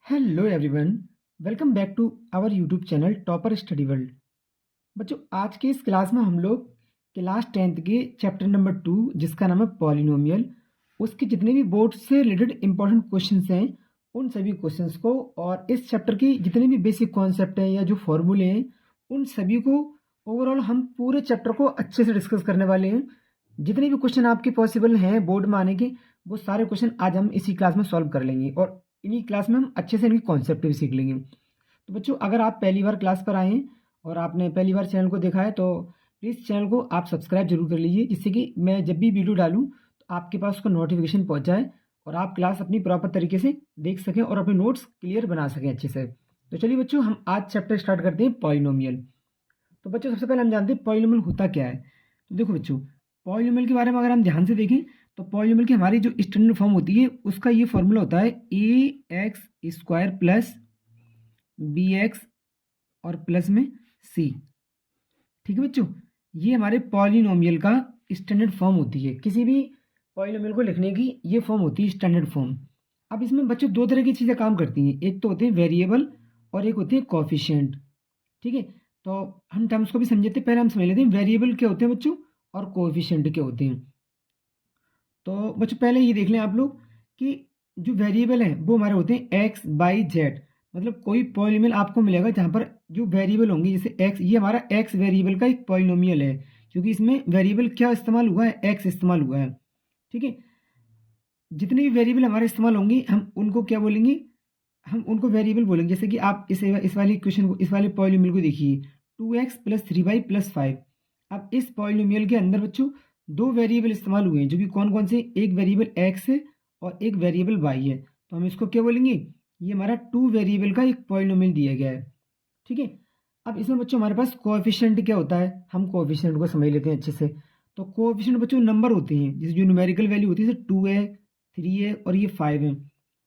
Hello everyone, welcome back to our YouTube channel topper study world. बच्चों, आज के इस क्लास में हम लोग क्लास 10th के चैप्टर नंबर 2 जिसका नाम है पॉलिनोमियल, उसके जितने भी बोर्ड से रिलेटेड इंपॉर्टेंट क्वेश्चंस हैं उन सभी क्वेश्चंस को और इस चैप्टर की जितने भी बेसिक कॉन्सेप्ट हैं या जो फॉर्मूले हैं उन सभी को ओवरऑल हम पूरे चैप्टर को अच्छे से डिस्कस करने वाले हैं। जितने भी क्वेश्चन आपके पॉसिबल हैं बोर्ड में आने के, वो सारे क्वेश्चन आज हम इसी क्लास में सॉल्व कर लेंगे और इन्हीं क्लास में हम अच्छे से इनकी कॉन्सेप्ट भी सीख लेंगे। तो बच्चों, अगर आप पहली बार क्लास पर आए हैं और आपने पहली बार चैनल को देखा है तो प्लीज़ चैनल को आप सब्सक्राइब जरूर कर लीजिए, जिससे कि मैं जब भी वीडियो डालूँ तो आपके पास उसका नोटिफिकेशन पहुंच जाए और आप क्लास अपनी प्रॉपर तरीके से देख सकें और अपने नोट्स क्लियर बना सकें अच्छे से। तो चलिए बच्चों, हम आज चैप्टर स्टार्ट करते हैं पॉलिनोमियल। तो बच्चों, सबसे पहले हम जानते हैं पॉलिनोमियल होता क्या है। तो देखो बच्चों, पॉलिनोमियल के बारे में अगर हम ध्यान से देखें तो पॉलिनोमियल की हमारी जो स्टैंडर्ड फॉर्म होती है उसका ये फॉर्मूला होता है ax² प्लस bx और प्लस में c। ठीक है बच्चों, ये हमारे पॉलिनोमियल का स्टैंडर्ड फॉर्म होती है। किसी भी पॉलिनोमियल को लिखने की ये फॉर्म होती है स्टैंडर्ड फॉर्म। अब इसमें बच्चों दो तरह की चीज़ें काम करती हैं, एक तो होते हैं वेरिएबल और एक होते हैं कोफिशिएंट। ठीक है, तो हम टर्म्स को भी समझते हैं। पहले हम समझ लेते हैं वेरिएबल क्या होते हैं बच्चों और कोएफिशिएंट क्या होते हैं। तो बच्चों पहले ये देख लें आप लोग कि जो वेरिएबल हैं वो हमारे होते हैं एक्स बाई जेड। मतलब कोई पॉलिनोमियल आपको मिलेगा जहाँ पर जो वेरिएबल होंगे, जैसे एक्स, ये हमारा एक्स वेरिएबल का एक पॉलिनोमियल है क्योंकि इसमें वेरिएबल क्या इस्तेमाल हुआ है, एक्स इस्तेमाल हुआ है। ठीक है, जितने भी वेरिएबल हमारे इस्तेमाल होंगे हम उनको क्या बोलेंगे, हम उनको वेरिएबल बोलेंगे। जैसे कि आप इस वाली क्वेश्चन को, इस वाले पॉलिनोमियल को देखिए, 2x प्लस 3y प्लस 5। अब इस पॉलिनोमियल के अंदर बच्चों दो वेरिएबल इस्तेमाल हुए हैं, जो कि कौन कौन से, एक वेरिएबल x है और एक वेरिएबल y है। तो हम इसको क्या बोलेंगे, ये हमारा टू वेरिएबल का एक पॉलिनोमियल दिया गया है। ठीक है, अब इसमें बच्चों हमारे पास कोएफिशिएंट क्या होता है, हम कोएफिशिएंट को समझ लेते हैं अच्छे से। तो कोएफिशिएंट बच्चों नंबर होते हैं, जैसे जो न्यूमेरिकल वैल्यू होती है, जैसे 2 है, 3 है और ये 5 है।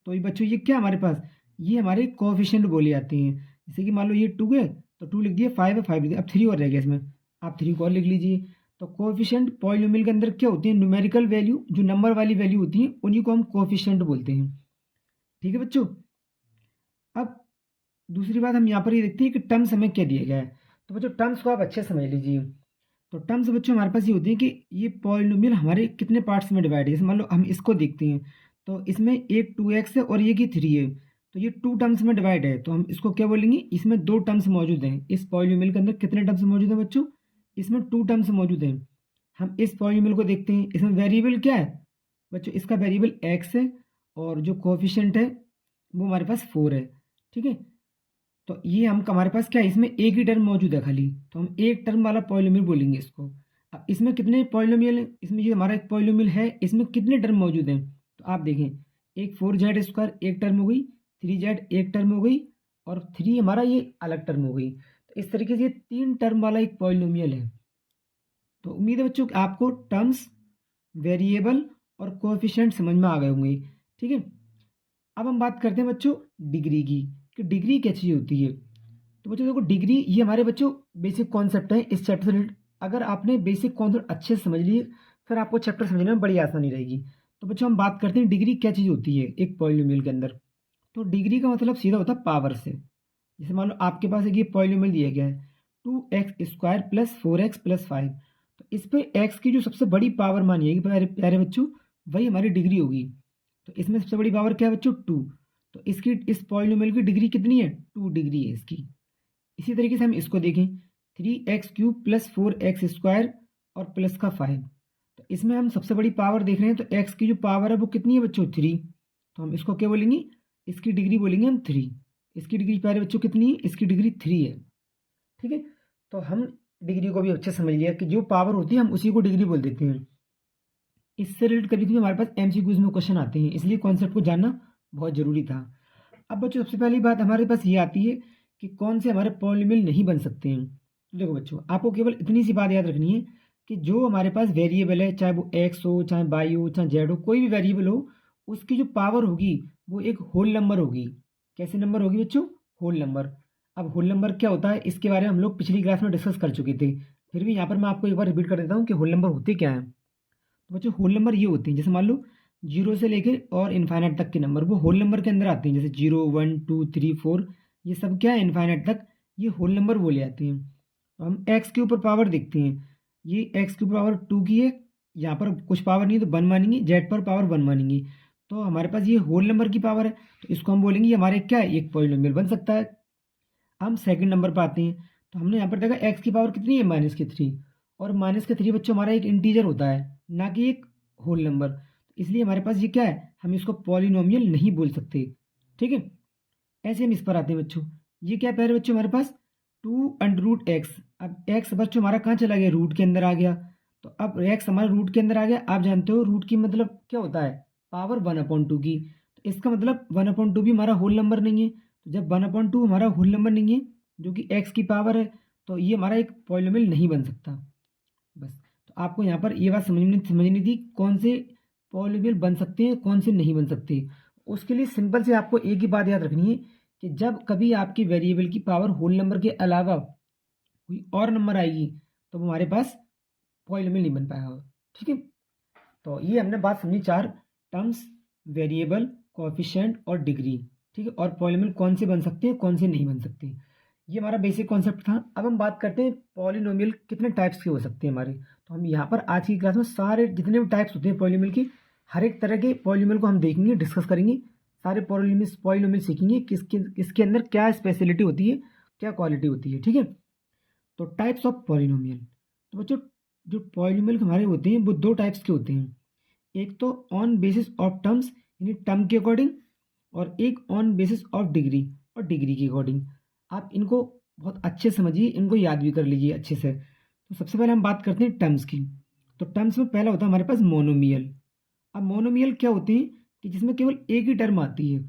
तो ये बच्चों ये क्या हमारे पास, ये हमारे कोएफिशिएंट बोले जाते हैं। जैसे कि मान लो ये 2 है तो 2 लिख दिया, 5 है 5 लिख दिया, अब 3 और रह गया इसमें, आप 3 को और लिख लीजिए। तो कोएफिशिएंट पॉलिनोमियल के अंदर क्या होती है, न्यूमेरिकल वैल्यू, जो नंबर वाली वैल्यू होती है उन्हीं को हम कोएफिशिएंट बोलते हैं। ठीक है बच्चों, अब दूसरी बात हम यहाँ पर ये देखते हैं कि टर्म्स हमें क्या दिया गया है। तो बच्चों टर्म्स को आप अच्छे से समझ लीजिए। तो टर्म्स बच्चों हमारे पास ये होती है कि ये पॉलिनोमियल हमारे कितने पार्ट्स में डिवाइड है। जैसे मान लो हम इसको देखते हैं तो इसमें एक 2x है और ये की 3 है, तो ये 2 टर्म्स में डिवाइड है। तो हम इसको क्या बोलेंगे, इसमें 2 टर्म्स मौजूद हैं। इस पॉलिनोमियल के अंदर कितने टर्म्स मौजूद हैं बच्चों, इसमें 2 टर्म्स मौजूद हैं। हम इस पॉलिनोमियल को देखते हैं, इसमें वेरिएबल क्या है बच्चों, इसका वेरिएबल x है और जो कोएफिशिएंट है वो हमारे पास 4 है। ठीक है, तो ये हम हमारे पास क्या है, इसमें एक ही टर्म मौजूद है खाली, तो हम एक टर्म वाला पॉलिनोमियल बोलेंगे इसको। अब इसमें कितने पॉलिनोमियल हैं, इसमें ये हमारा एक पॉलिनोमियल है, इसमें कितने टर्म मौजूद हैं। तो आप देखें, एक 4z² एक टर्म हो गई, 3z एक टर्म हो गई और 3 हमारा ये अलग टर्म हो गई। तो इस तरीके से ये 3 टर्म वाला एक पॉलिनोमियल है। तो उम्मीद है बच्चों कि आपको टर्म्स, वेरिएबल और कोएफिशिएंट समझ में आ गए होंगे। ठीक है, अब हम बात करते हैं बच्चों डिग्री की, कि डिग्री क्या चीज़ होती है। तो बच्चों देखो, डिग्री ये हमारे बच्चों बेसिक कॉन्सेप्ट है इस चैप्टर से रिलेटेड। अगर आपने बेसिक कॉन्सेप्ट अच्छे से समझ लिए फिर आपको चैप्टर समझने में बड़ी आसानी रहेगी। तो बच्चों हम बात करते हैं डिग्री क्या चीज़ होती है एक पॉलिनोमियल के अंदर। तो डिग्री का मतलब सीधा होता है पावर से। जैसे मान लो आपके पास एक ये पॉलिनोमियल दिया गया है 2x² प्लस 4x प्लस 5। तो इस पे x की जो सबसे बड़ी पावर मानिएगी प्यारे प्यारे बच्चों, वही हमारी डिग्री होगी। तो इसमें सबसे बड़ी पावर क्या है बच्चों, 2। तो इसकी, इस पॉलिनोमियल की डिग्री कितनी है, 2 डिग्री है इसकी। इसी तरीके से हम इसको देखें, 3x³ प्लस 4x² और प्लस का 5। तो इसमें हम सबसे बड़ी पावर देख रहे हैं, तो x की जो पावर है वो कितनी है बच्चों, 3। तो हम इसको क्या बोलेंगे, इसकी डिग्री बोलेंगे हम 3। इसकी डिग्री प्यारे बच्चों कितनी है, इसकी डिग्री 3 है। ठीक है, तो हम डिग्री को भी अच्छे समझ लिया कि जो पावर होती है हम उसी को डिग्री बोल देते हैं। इससे रिलेटेड कभी कभी हमारे पास एमसीक्यूज में क्वेश्चन आते हैं, इसलिए कॉन्सेप्ट को जानना बहुत ज़रूरी था। अब बच्चों सबसे पहली बात हमारे पास ये आती है कि कौन से हमारे पॉलिनोमियल नहीं बन सकते हैं। तो देखो बच्चों, आपको केवल इतनी सी बात याद रखनी है कि जो हमारे पास वेरिएबल है, चाहे वो x हो, चाहे y हो, चाहे z हो, कोई भी वेरिएबल हो, उसकी जो पावर होगी वो एक होल नंबर होगी। कैसे नंबर होगी बच्चों, होल नंबर। अब होल नंबर क्या होता है इसके बारे में हम लोग पिछली क्लास में डिस्कस कर चुके थे, फिर भी यहाँ पर मैं आपको एक बार रिपीट कर देता हूँ कि होल नंबर होते क्या हैं। तो बच्चों होल नंबर ये होते हैं, जैसे मान लो जीरो से लेके और इन्फाइनाइट तक के नंबर वो होल नंबर के अंदर आते हैं, जैसे 0 1 2 3 4, ये सब क्या है इन्फाइनाइट तक ये होल नंबर बोले जाते हैं। तो हम एक्स के ऊपर पावर देखते हैं, ये एक्स के ऊपर पावर 2 की है, यहाँ पर कुछ पावर नहीं है तो 1 मानेंगे, जेड पर पावर 1 मानेंगे, तो हमारे पास ये होल नंबर की पावर है, तो इसको हम बोलेंगे ये हमारे क्या है एक पॉलिनोमियल बन सकता है। हम सेकंड नंबर पर आते हैं, तो हमने यहाँ पर देखा एक्स की पावर कितनी है -3, और -3 बच्चों हमारा एक इंटीजर होता है ना कि एक होल नंबर, इसलिए हमारे पास ये क्या है हम इसको पॉलिनोमियल नहीं बोल सकते। ठीक है, ऐसे हम इस पर आते हैं बच्चों, ये क्या पैर बच्चों हमारे पास 2√x, अब x बच्चों हमारा कहाँ चला गया रूट के अंदर आ गया, तो अब x हमारा रूट के अंदर आ गया, आप जानते हो रूट की मतलब क्या होता है पावर 1/2 की, तो इसका मतलब 1/2 भी हमारा होल नंबर नहीं है, तो जब 1/2 हमारा होल नंबर नहीं है जो कि x की पावर है, तो ये हमारा एक पॉलिनोमियल नहीं बन सकता। बस, तो आपको यहाँ पर ये बात समझनी थी कौन से पॉलिनोमियल बन सकते हैं कौन से नहीं बन सकते। उसके लिए सिंपल से आपको एक ही बात याद रखनी है कि जब कभी आपकी वेरिएबल की पावर होल नंबर के अलावा कोई और नंबर आएगी तो वो हमारे पास पॉलिनोमियल नहीं बन पाएगा। ठीक है, तो ये हमने बात समझी चार टर्म्स, वेरिएबल, कोएफिशिएंट और डिग्री। ठीक है, और पॉलिनोमियल कौन से बन सकते हैं कौन से नहीं बन सकते, ये हमारा बेसिक कॉन्सेप्ट था। अब हम बात करते हैं पॉलिनोमियल कितने टाइप्स के हो सकते हैं हमारे, तो हम यहाँ पर आज की क्लास में सारे जितने भी टाइप्स होते हैं पॉलिनोमियल की, हर एक तरह के पॉलिनोमियल को हम देखेंगे, डिस्कस करेंगे, सारे पॉलिनोमियल सीखेंगे किसके किसके अंदर क्या स्पेशलिटी होती है, क्या क्वालिटी होती है। ठीक है, तो टाइप्स ऑफ पॉलिनोमियल, तो बच्चों जो पॉलिनोमियल हमारे होते हैं वो दो टाइप्स के होते हैं, एक तो ऑन बेसिस ऑफ टर्म्स यानी टर्म के अकॉर्डिंग, और एक ऑन बेसिस ऑफ डिग्री और डिग्री के अकॉर्डिंग। आप इनको बहुत अच्छे समझिए, इनको याद भी कर लीजिए अच्छे से। तो सबसे पहले हम बात करते हैं टर्म्स की, तो टर्म्स में पहला होता है हमारे पास मोनोमियल। अब मोनोमियल क्या होते हैं कि जिसमें केवल एक ही टर्म आती है।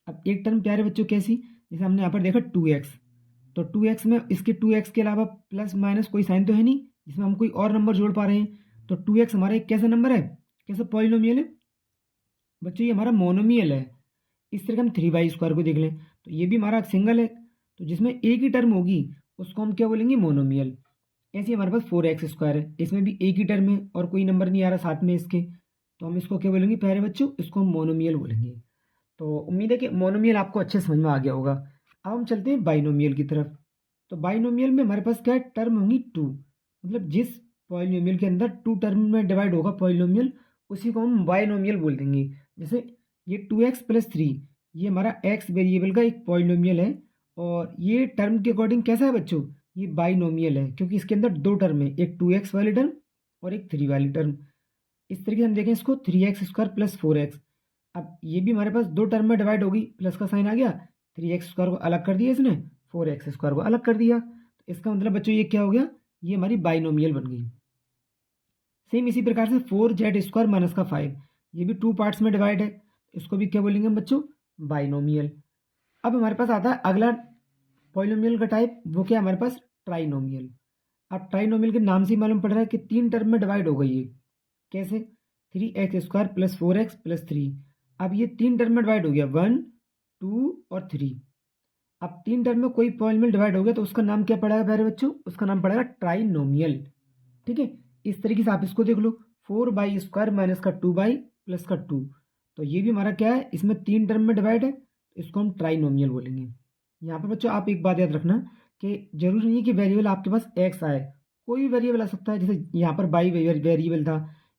अब एक टर्म प्यारे बच्चों कैसी, जैसे हमने यहाँ पर देखा 2x, तो 2x में इसके 2x के अलावा प्लस माइनस कोई साइन तो है नहीं जिसमें हम कोई और नंबर जोड़ पा रहे हैं, तो 2x हमारा एक कैसा नंबर है, कैसा पॉलिनोमियल है बच्चों, ये हमारा मोनोमियल है। इस तरह हम 3y² को देख लें तो ये भी हमारा सिंगल है, तो जिसमें एक ही टर्म होगी उसको हम क्या बोलेंगे मोनोमियल। ऐसे ही हमारे पास 4x² है, इसमें भी एक ही टर्म है और कोई नंबर नहीं आ रहा साथ में इसके, तो हम इसको क्या बोलेंगे प्यारे बच्चों, इसको हम मोनोमियल बोलेंगे। तो उम्मीद है कि मोनोमियल आपको अच्छे समझ में आ गया होगा। अब हम चलते हैं बाइनोमियल की तरफ, तो बाइनोमियल में हमारे पास क्या है टर्म होंगी 2, मतलब जिस पॉलिनोमियल के अंदर 2 टर्म में डिवाइड होगा पॉलिनोमियल उसी को हम बाइनोमियल बोल देंगे। जैसे ये 2x+3 ये हमारा x वेरिएबल का एक पॉलिनोमियल है, और ये टर्म के अकॉर्डिंग कैसा है बच्चों, ये बाइनोमियल है क्योंकि इसके अंदर दो टर्म है, एक 2x वाली टर्म और एक 3 वाली टर्म। इस तरीके से हम देखें इसको 3x² + 4x, अब ये भी हमारे पास दो टर्म में डिवाइड होगी, प्लस का साइन आ गया, 3x² को अलग कर दिया इसने, 4x² को अलग कर दिया, तो इसका मतलब बच्चों ये क्या हो गया, ये हमारी बाइनोमियल बन गई। सेम इसी प्रकार से 4z² - 5 ये भी 2 पार्ट्स में डिवाइड है, इसको भी क्या बोलेंगे हम बच्चों, बाइनोमियल। अब हमारे पास आता है अगला पॉलिनोमियल का टाइप, वो क्या है हमारे पास ट्राइनोमियल। अब ट्राइनोमियल के नाम से ही मालूम पड़ रहा है कि 3 टर्म में डिवाइड हो गई है, कैसे 3x² + 4x + 3, अब ये 3 टर्म में डिवाइड हो गया 1 2 और 3। अब 3 टर्म में कोई पॉलिनोमियल डिवाइड हो गया तो उसका नाम क्या पड़ेगा प्यारे बच्चों, उसका नाम पड़ेगा ट्राइनोमियल। ठीक है, इस तरीके से आप इसको देख लो 4y² - 2y + 2, तो ये भी हमारा क्या है, इसमें 3 टर्म में डिवाइड है, तो इसको हम ट्राइनोमियल बोलेंगे। यहाँ पर बच्चों आप एक बात याद रखना कि जरूरी नहीं है कि वेरिएबल आपके पास x आए, कोई भी वेरिएबल आ सकता है, जैसे यहाँ पर बाई वेरिएबल था,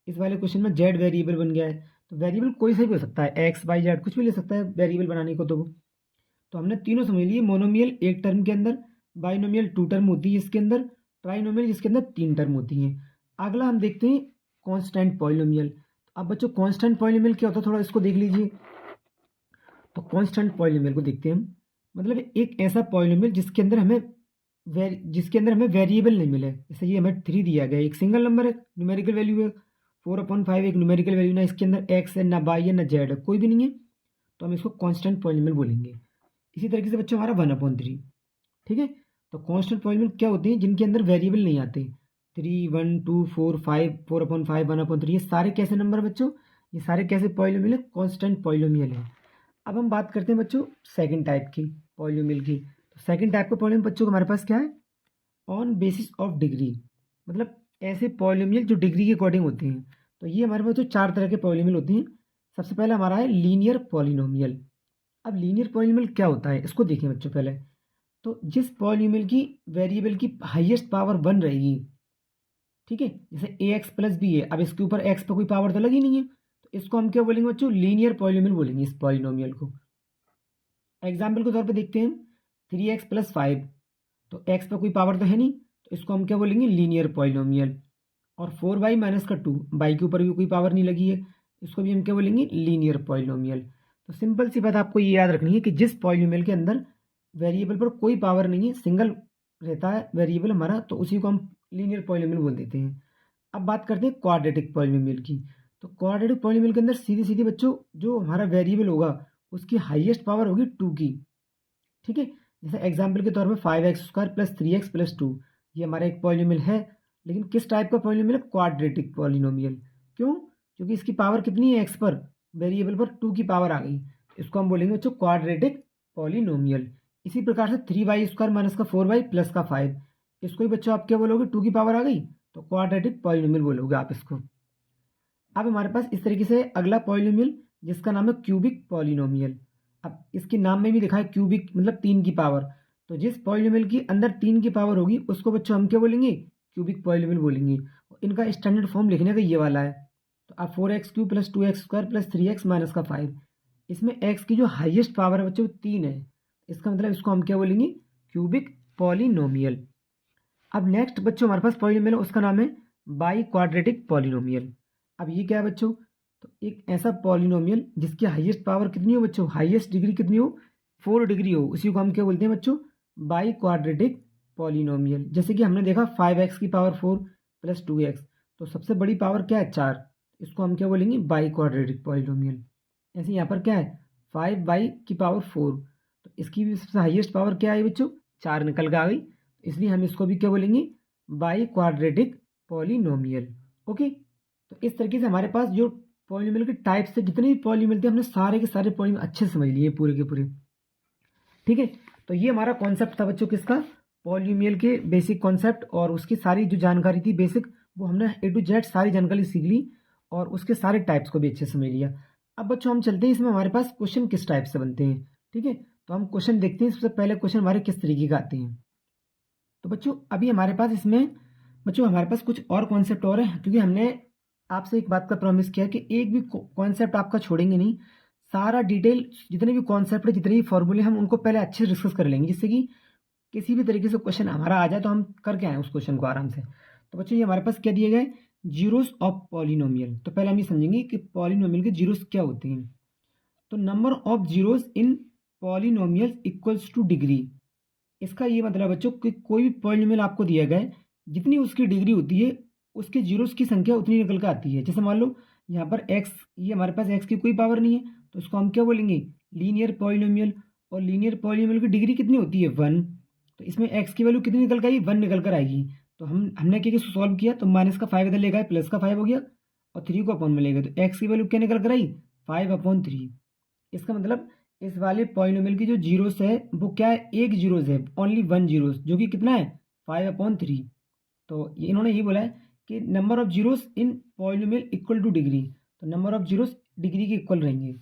इस वाले क्वेश्चन में z वेरिएबल बन गया है, तो वेरिएबल कोई सा भी हो सकता है, x y z कुछ भी ले सकता है वेरिएबल बनाने को। तो हमने तीनों समझ लिए, मोनोमियल एक टर्म के अंदर, बाइनोमियल 2 टर्म होती है इसके अंदर, ट्राइनोमियल जिसके अंदर 3 टर्म होती हैं। अगला हम देखते हैं कांस्टेंट पॉलिनोमियल। अब बच्चों कांस्टेंट पॉलिनोमियल क्या होता है थोड़ा इसको देख लीजिए। तो कांस्टेंट पॉलिनोमियल को देखते हैं हम, मतलब एक ऐसा पॉलिनोमियल जिसके अंदर हमें वेरिएबल नहीं मिले, जैसे ये हमें 3 दिया गया, एक सिंगल नंबर है, न्यूमेरिकल वैल्यू है, 4/5 एक न्यूमेरिकल वैल्यू, ना इसके अंदर x है ना y है ना z है, कोई भी नहीं है, तो हम इसको कांस्टेंट पॉलिनोमियल बोलेंगे। इसी तरीके से बच्चों हमारा 1/3। ठीक है, तो कांस्टेंट पॉलिनोमियल क्या होते हैं, जिनके अंदर वेरिएबल नहीं आते, 3 1 2 4 5 4/5 1/3, ये सारे कैसे नंबर बच्चों, ये सारे कैसे पॉलिनोमियल है, कांस्टेंट पॉलिनोमियल है। अब हम बात करते हैं बच्चों सेकंड टाइप की पॉलिनोमियल की। तो सेकंड टाइप का पॉलिनोमियल बच्चों हमारे पास क्या है, ऑन बेसिस ऑफ डिग्री, मतलब ऐसे पॉलिनोमियल जो डिग्री के अकॉर्डिंग होते हैं। तो ये हमारे पास जो चार तरह के पॉलिनोमियल होते हैं, सबसे पहले हमारा है लीनियर पॉलिनोमियल। अब लीनियर पॉलिनोमियल क्या होता है इसको देखें बच्चों पहले। तो जिस पॉलिनोमियल की वेरिएबल की हाईएस्ट पावर 1 रहेगी, ठीक है, जैसे ए एक्स प्लस बी है, अब इसके ऊपर एक्स पर कोई पावर तो लगी नहीं है, तो इसको हम क्या बोलेंगे बच्चों, लीनियर पॉलिनोमियल बोलेंगे इस पॉलिनोमियल को। एग्जाम्पल के तौर पे देखते हैं, 3x+5, तो x पर कोई पावर तो है नहीं, तो इसको हम क्या बोलेंगे, लीनियर पॉलिनोमियल। और 4y-2, बाई के ऊपर भी कोई पावर नहीं लगी है, इसको भी हम क्या बोलेंगे, लीनियर पॉलिनोमियल। तो सिंपल सी बात आपको ये याद रखनी है कि जिस पॉलिनोमियल के अंदर वेरिएबल पर कोई पावर नहीं है, सिंगल रहता है वेरिएबल हमारा, तो उसी को हम लीनियर पॉलिनोमियल बोल देते हैं। अब बात करते हैं क्वाड्रेटिक पॉलिनोमियल की। तो क्वाड्रेटिक पॉलिनोमियल के अंदर सीधी सीधी बच्चों जो हमारा वेरिएबल होगा उसकी हाईएस्ट पावर होगी 2 की, ठीक है। जैसे एग्जाम्पल के तौर पे 5x² + 3x+2, ये हमारा एक पॉलिनोमियल है, लेकिन किस टाइप का पॉलिनोमियल है, क्वाड्रेटिक पॉलिनोमियल। क्यों, क्योंकि इसकी पावर कितनी है, x पर, वेरिएबल पर 2 की पावर आ गई, इसको हम बोलेंगे बच्चों क्वाड्रेटिक पॉलिनोमियल। इसी प्रकार से 3y² - 4y + 5, इसको ही बच्चों आप क्या बोलोगे, 2 की पावर आ गई, तो क्वाड्रेटिक पॉलिनोमियल बोलोगे आप इसको। अब हमारे पास इस तरीके से अगला पॉलिनोमियल जिसका नाम है क्यूबिक पॉलिनोमियल। अब इसके नाम में भी लिखा है क्यूबिक, मतलब 3 की पावर। तो जिस पॉलिनोमियल की अंदर 3 की पावर होगी उसको बच्चों हम क्या बोलेंगे, क्यूबिक पॉलिनोमियल बोलेंगे। इनका स्टैंडर्ड फॉर्म लिखने का ये वाला है। तो अब 4x³ + 2x² + 3x - 5, इसमें x की जो हाईएस्ट पावर है बच्चों 3 है, इसका मतलब इसको हम क्या बोलेंगे, क्यूबिक पॉलिनोमियल। अब नेक्स्ट बच्चों हमारे पास पॉलिनोमियल है, उसका नाम है बाई क्वाड्रेटिक पॉलिनोमियल। अब ये क्या है बच्चों, तो एक ऐसा पॉलिनोमियल जिसकी हाईएस्ट पावर कितनी हो बच्चों, हाईएस्ट डिग्री कितनी हो, 4 डिग्री हो, उसी को हम क्या बोलते हैं बच्चों, बाई क्वाड्रेटिक पॉलिनोमियल। जैसे कि हमने देखा 5x की पावर 4 + 2x, तो सबसे बड़ी पावर क्या है, 4, इसको हम क्या बोलेंगे, बाई क्वाड्रेटिक पॉलिनोमियल। ऐसे यहाँ पर क्या है, 5/4, तो इसकी भी सबसे हाईएस्ट पावर क्या है बच्चों, 4 निकल के आ गई, इसलिए हम इसको भी क्या बोलेंगे, बाई क्वाड्रेटिक पॉलिनोमियल। ओके, तो इस तरीके से हमारे पास जो पॉलिनोमियल के टाइप से जितने भी पॉलिनोमियल थे, हमने सारे के सारे पॉलिनोमियल अच्छे से समझ लिए पूरे के पूरे, ठीक है। तो ये हमारा कॉन्सेप्ट था बच्चों किसका, पॉलिनोमियल के बेसिक कॉन्सेप्ट, और उसकी सारी जो जानकारी थी बेसिक, वो हमने A to Z सारी जानकारी सीख ली, और उसके सारे टाइप्स को भी अच्छे से समझ लिया। अब बच्चों हम चलते हैं, इसमें हमारे पास क्वेश्चन किस टाइप से बनते हैं, ठीक है। तो हम क्वेश्चन देखते हैं, सबसे पहले क्वेश्चन हमारे किस तरीके का आते हैं। तो बच्चों अभी हमारे पास इसमें बच्चों हमारे पास कुछ और कॉन्सेप्ट और है, क्योंकि हमने आपसे एक बात का प्रॉमिस किया कि एक भी कॉन्सेप्ट आपका छोड़ेंगे नहीं, सारा डिटेल जितने भी कॉन्सेप्ट है, जितने भी फॉर्मूले, हम उनको पहले अच्छे से डिस्कस कर लेंगे, जिससे कि किसी भी तरीके से क्वेश्चन हमारा आ जाए तो हम करके आए उस क्वेश्चन को आराम से। तो बच्चों ये हमारे पास क्या दिए गए, जीरोस ऑफ पॉलिनोमियल। तो पहले हम ये समझेंगे कि पॉलिनोमियल के जीरोस क्या होते हैं। तो number of zeros in polynomial equals two degree. इसका ये मतलब बच्चों कि कोई भी पॉलिनोमियल आपको दिया गया है, जितनी उसकी डिग्री होती है उसके जीरोस की संख्या उतनी निकल कर आती है। जैसे मान लो यहाँ पर x, ये हमारे पास x की कोई पावर नहीं है, तो इसको हम क्या बोलेंगे, लीनियर पॉलिनोमियल। और लीनियर पॉलिनोमियल की डिग्री कितनी होती है, 1, तो इसमें x की वैल्यू कितनी निकल कर आई, 1 निकल कर आएगी। तो हमने क्या किया, सॉल्व किया, तो -5 इधर लेगा, +5 हो गया, और 3 को अपॉन में लेगा, तो x की वैल्यू क्या निकल कर आई, 5/3। इसका मतलब इस वाले पॉलिनोमियल की जो जीरोस है वो क्या है, एक जीरोस है, ओनली 1 जीरोस, जो कि कितना है, 5/3। तो इन्होंने ये बोला है कि number of zeros in polynomial equal two degree, तो नंबर ऑफ जीरोस डिग्री के इक्वल रहेंगे।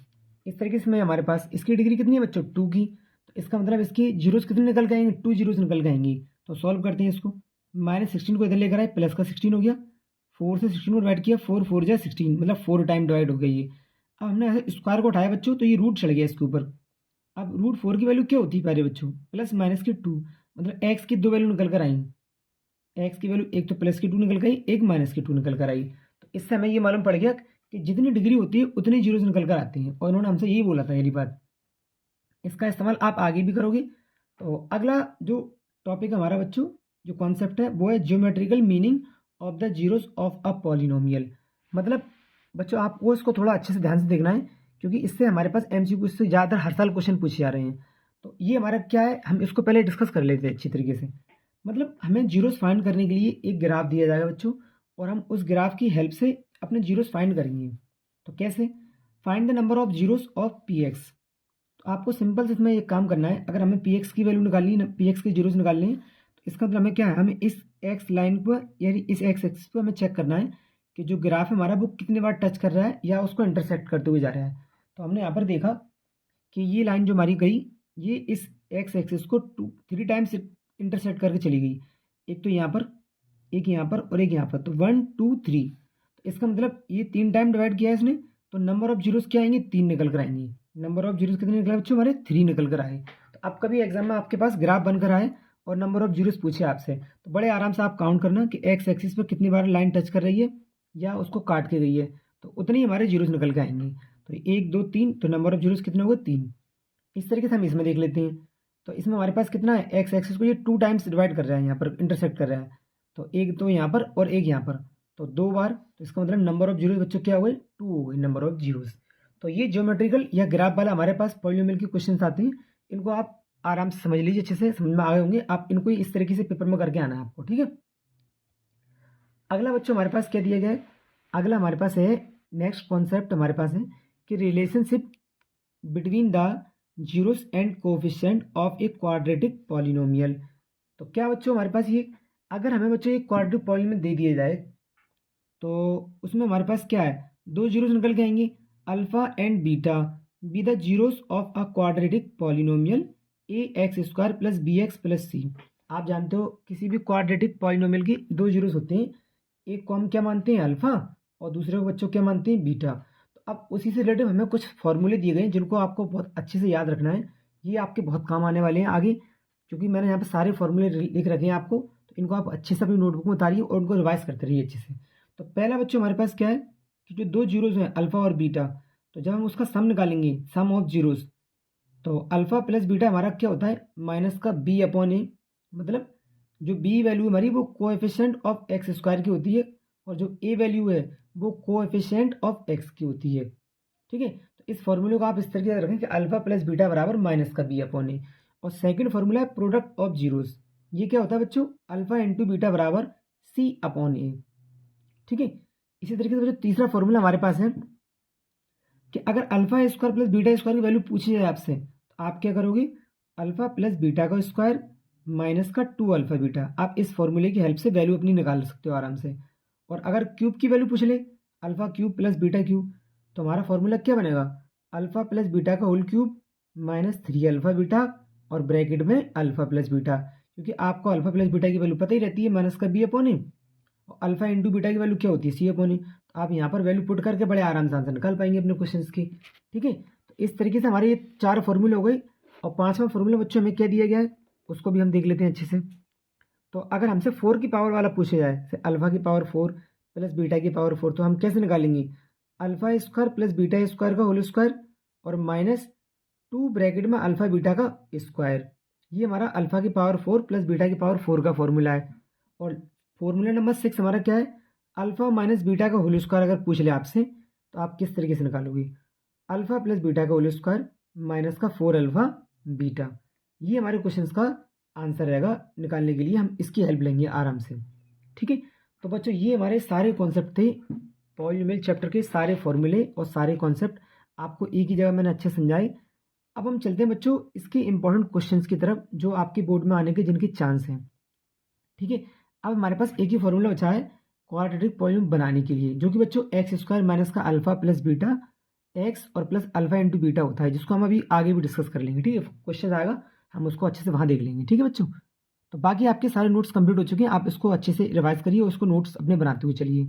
इस तरीके से हमारे पास इसकी डिग्री कितनी है बच्चों, 2 की, तो इसका मतलब इसकी जीरोस कितने निकल के आएंगे, 2 जीरोस निकल के आएंगी। तो सॉल्व करते हैं इसको, -16 को इधर लेकर आए, प्लस का 16 हो गया, 4 से 16 को डिवाइड किया, 4 4 जा 16, मतलब 4 टाइम डिवाइड हो गई है। अब हमने ऐसे स्क्वायर को उठाया बच्चों, तो ये रूट चढ़ गया इसके ऊपर। अब √4 की वैल्यू क्या होती है प्यारे बच्चों, +-2, मतलब एक्स की 2 वैल्यू निकल कर आई, एक्स की वैल्यू एक तो +2 निकल गई, एक -2 निकल कर आई। तो इससे हमें ये मालूम पड़ गया कि जितनी डिग्री होती है उतनी जीरोस निकल कर आती हैं, और इन्होंने हमसे यही बोला था, यही बात। इसका इस्तेमाल आप आगे भी करोगे। तो अगला जो टॉपिक हमारा बच्चों, जो कॉन्सेप्ट है वो है geometrical meaning of the zeros of a polynomial. मतलब बच्चों आपको इसको थोड़ा अच्छे से ध्यान से देखना है, क्योंकि इससे हमारे पास MCQ से ज़्यादातर हर साल क्वेश्चन पूछे जा रहे हैं। तो ये हमारा क्या है, हम इसको पहले डिस्कस कर लेते हैं अच्छी तरीके से। मतलब हमें जीरोस फाइंड करने के लिए एक ग्राफ दिया जाएगा बच्चों, और हम उस ग्राफ की हेल्प से अपने जीरोस फाइंड करेंगे। तो कैसे, find the number of zeros of PX। तो आपको सिंपल से इसमें एक काम करना है, अगर हमें PX की वैल्यू निकालनी है, PX के जीरोस निकालने हैं, तो इसका मतलब हमें क्या है, हमें इस x लाइन पर, यानी इस x एक्सिस पर हमें चेक करना है कि जो ग्राफ है हमारा वो कितने बार टच कर रहा है या उसको इंटरसेक्ट करते हुए जा रहा है। तो हमने यहाँ पर देखा कि ये लाइन जो हमारी गई ये इस एक्स एक्सिस को 3 टाइम्स इंटरसेक्ट करके चली गई, एक तो यहाँ पर, एक यहाँ पर और एक यहाँ पर, तो 1 2 3। तो इसका मतलब ये 3 टाइम डिवाइड किया है इसने, तो नंबर ऑफ जीरोस क्या आएंगे, 3 निकल कर आएंगे। नंबर ऑफ जीरोस कितने निकला बच्चों, हमारे 3 निकल कर आए। तो अब कभी एग्जाम में आपके पास ग्राफ बनकर आए और नंबर ऑफ जीरोस पूछे आपसे, तो बड़े आराम से आप काउंट करना कि एक्स एक्सिस पर कितनी बार लाइन टच कर रही है या उसको काट के गई है, तो उतने ही हमारे जीरोस निकल के आएंगे। तो 1 2 3, तो नंबर ऑफ जीरोस कितने हो गए, 3। इस तरीके से हम इसमें देख लेते हैं। तो इसमें हमारे पास कितना है, एक्स एक्सिस को ये 2 टाइम्स डिवाइड कर रहा है, यहाँ पर इंटरसेक्ट कर रहा है, तो एक तो यहाँ पर और एक यहाँ पर, तो 2 बार। तो इसका मतलब नंबर ऑफ जीरोस बच्चों क्या हो गए, 2 हो गए नंबर ऑफ जीरोस। तो ये ज्योमेट्रिकल या ग्राफ वाला हमारे पास पॉलिनोमियल के क्वेश्चन आते हैं, इनको आप आराम से समझ लीजिए, अच्छे से समझ में आ गए होंगे। आप इनको इस तरीके से पेपर में करके आना है आपको, ठीक है। अगला बच्चों हमारे पास क्या दिया गया है, अगला हमारे पास है नेक्स्ट कॉन्सेप्ट हमारे पास है कि relationship between the zeros and coefficient of A quadratic polynomial. तो क्या बच्चों हमारे पास ये, अगर हमें बच्चों एक क्वाड्रेटिक पॉलिनोमियल दे दिया जाए तो उसमें हमारे पास क्या है, 2 जीरोस निकल के आएंगे, alpha and beta be the zeros of a quadratic polynomial A X square plus B X plus C. आप जानते हो किसी भी क्वाड्रेटिक पॉलिनोमियल की 2 जीरोस होते हैं, एक को हम क्या मानते हैं, अल्फा, और दूसरे को बच्चों क्या मानते हैं, बीटा। तो अब उसी से रिलेटेड हमें कुछ फॉर्मूले दिए गए हैं जिनको आपको बहुत अच्छे से याद रखना है, ये आपके बहुत काम आने वाले हैं आगे, क्योंकि मैंने यहाँ पर सारे फॉर्मूले लिख रखे हैं आपको। तो इनको आप अच्छे से अपनी नोटबुक में उतारिए और उनको रिवाइज करते रहिए अच्छे से। तो पहला बच्चों हमारे पास क्या है कि जो 2 जीरोस हैं अल्फा और बीटा, तो जब हम उसका सम निकालेंगे, सम ऑफ जीरोस, तो अल्फा प्लस बीटा हमारा क्या होता है, माइनस का बी अपॉन ए। मतलब जो बी वैल्यू हमारी वो कोएफिशिएंट ऑफ एक्स स्क्वायर की होती है, और जो ए वैल्यू है वो कोएफिशिएंट ऑफ एक्स की होती है, ठीक है। तो इस फॉर्मूले को आप इस तरीके से रखें कि अल्फा प्लस बीटा बराबर माइनस का बी अपॉन ए। और सेकंड फॉर्मूला है प्रोडक्ट ऑफ जीरोस, ये क्या होता है बच्चों, अल्फा इंटू बीटा बराबर सी अपॉन ए, ठीक है। इसी तरीके से जो तीसरा फॉर्मूला हमारे पास है कि अगर alpha square plus beta square की वैल्यू पूछी जाए आपसे, तो आप क्या करोगे, अल्फा प्लस बीटा का स्क्वायर माइनस का 2 अल्फा बीटा। आप इस फॉर्मूले की हेल्प से वैल्यू अपनी निकाल सकते हो आराम से। और अगर क्यूब की वैल्यू पूछ ले, alpha cube plus beta cube, तो हमारा फॉर्मूला क्या बनेगा, अल्फा प्लस बीटा का whole cube minus 3 alpha beta और ब्रैकेट में अल्फा प्लस बीटा, क्योंकि आपको अल्फा प्लस बीटा की वैल्यू पता ही रहती है, माइनस का बी अपॉन ए, और अल्फा इंटू बीटा की वैल्यू क्या होती है, सी अपॉन ए। तो आप यहाँ पर वैल्यू पुट करके बड़े आराम से आंसर निकाल पाएंगे अपने क्वेश्चन की, ठीक है। तो इस तरीके से हमारे ये 4 फॉर्मूले हो गए। और 5वां फॉर्मूला बच्चों हमें क्या दिया गया है, उसको भी हम देख लेते हैं अच्छे से। तो अगर हमसे 4 की पावर वाला पूछा जाए, जैसे अल्फा की पावर 4 प्लस बीटा की पावर 4, तो हम कैसे निकालेंगे, alpha square plus beta square का होल स्क्वायर और माइनस 2 ब्रैकेट में अल्फा बीटा का स्क्वायर। ये हमारा अल्फा की पावर 4 प्लस बीटा की पावर 4 का फॉर्मूला है। और फॉर्मूला नंबर 6 हमारा क्या है, अल्फा माइनस बीटा का होल स्क्वायर अगर पूछ ले आपसे, तो आप किस तरीके से निकालोगे, अल्फा प्लस बीटा का होल स्क्वायर माइनस का 4 अल्फा बीटा। ये हमारे क्वेश्चन का आंसर रहेगा। निकालने के लिए हम इसकी हेल्प लेंगे आराम से, ठीक है। तो बच्चों ये हमारे सारे कॉन्सेप्ट थे, पॉलिनोमियल चैप्टर के सारे फॉर्मूले और सारे कॉन्सेप्ट आपको एक ही जगह मैंने अच्छे समझाए। अब हम चलते हैं बच्चों इसके इंपॉर्टेंट क्वेश्चंस की तरफ जो आपके बोर्ड में आने के जिनके चांस हैं, ठीक है। अब हमारे पास एक ही फॉर्मूला बचा है क्वाड्रेटिक पॉलिनोमियल बनाने के लिए, जो कि बच्चों एक्स स्क्वायर माइनस का अल्फा प्लस बीटा एक्स और प्लस अल्फा इंटू बीटा होता है, जिसको हम अभी आगे भी डिस्कस कर लेंगे, ठीक है। क्वेश्चन आएगा हम उसको अच्छे से वहाँ देख लेंगे, ठीक है बच्चों। तो बाकी आपके सारे नोट्स कंप्लीट हो चुके हैं, आप इसको अच्छे से रिवाइज करिए और उसको नोट्स अपने बनाते हुए चलिए।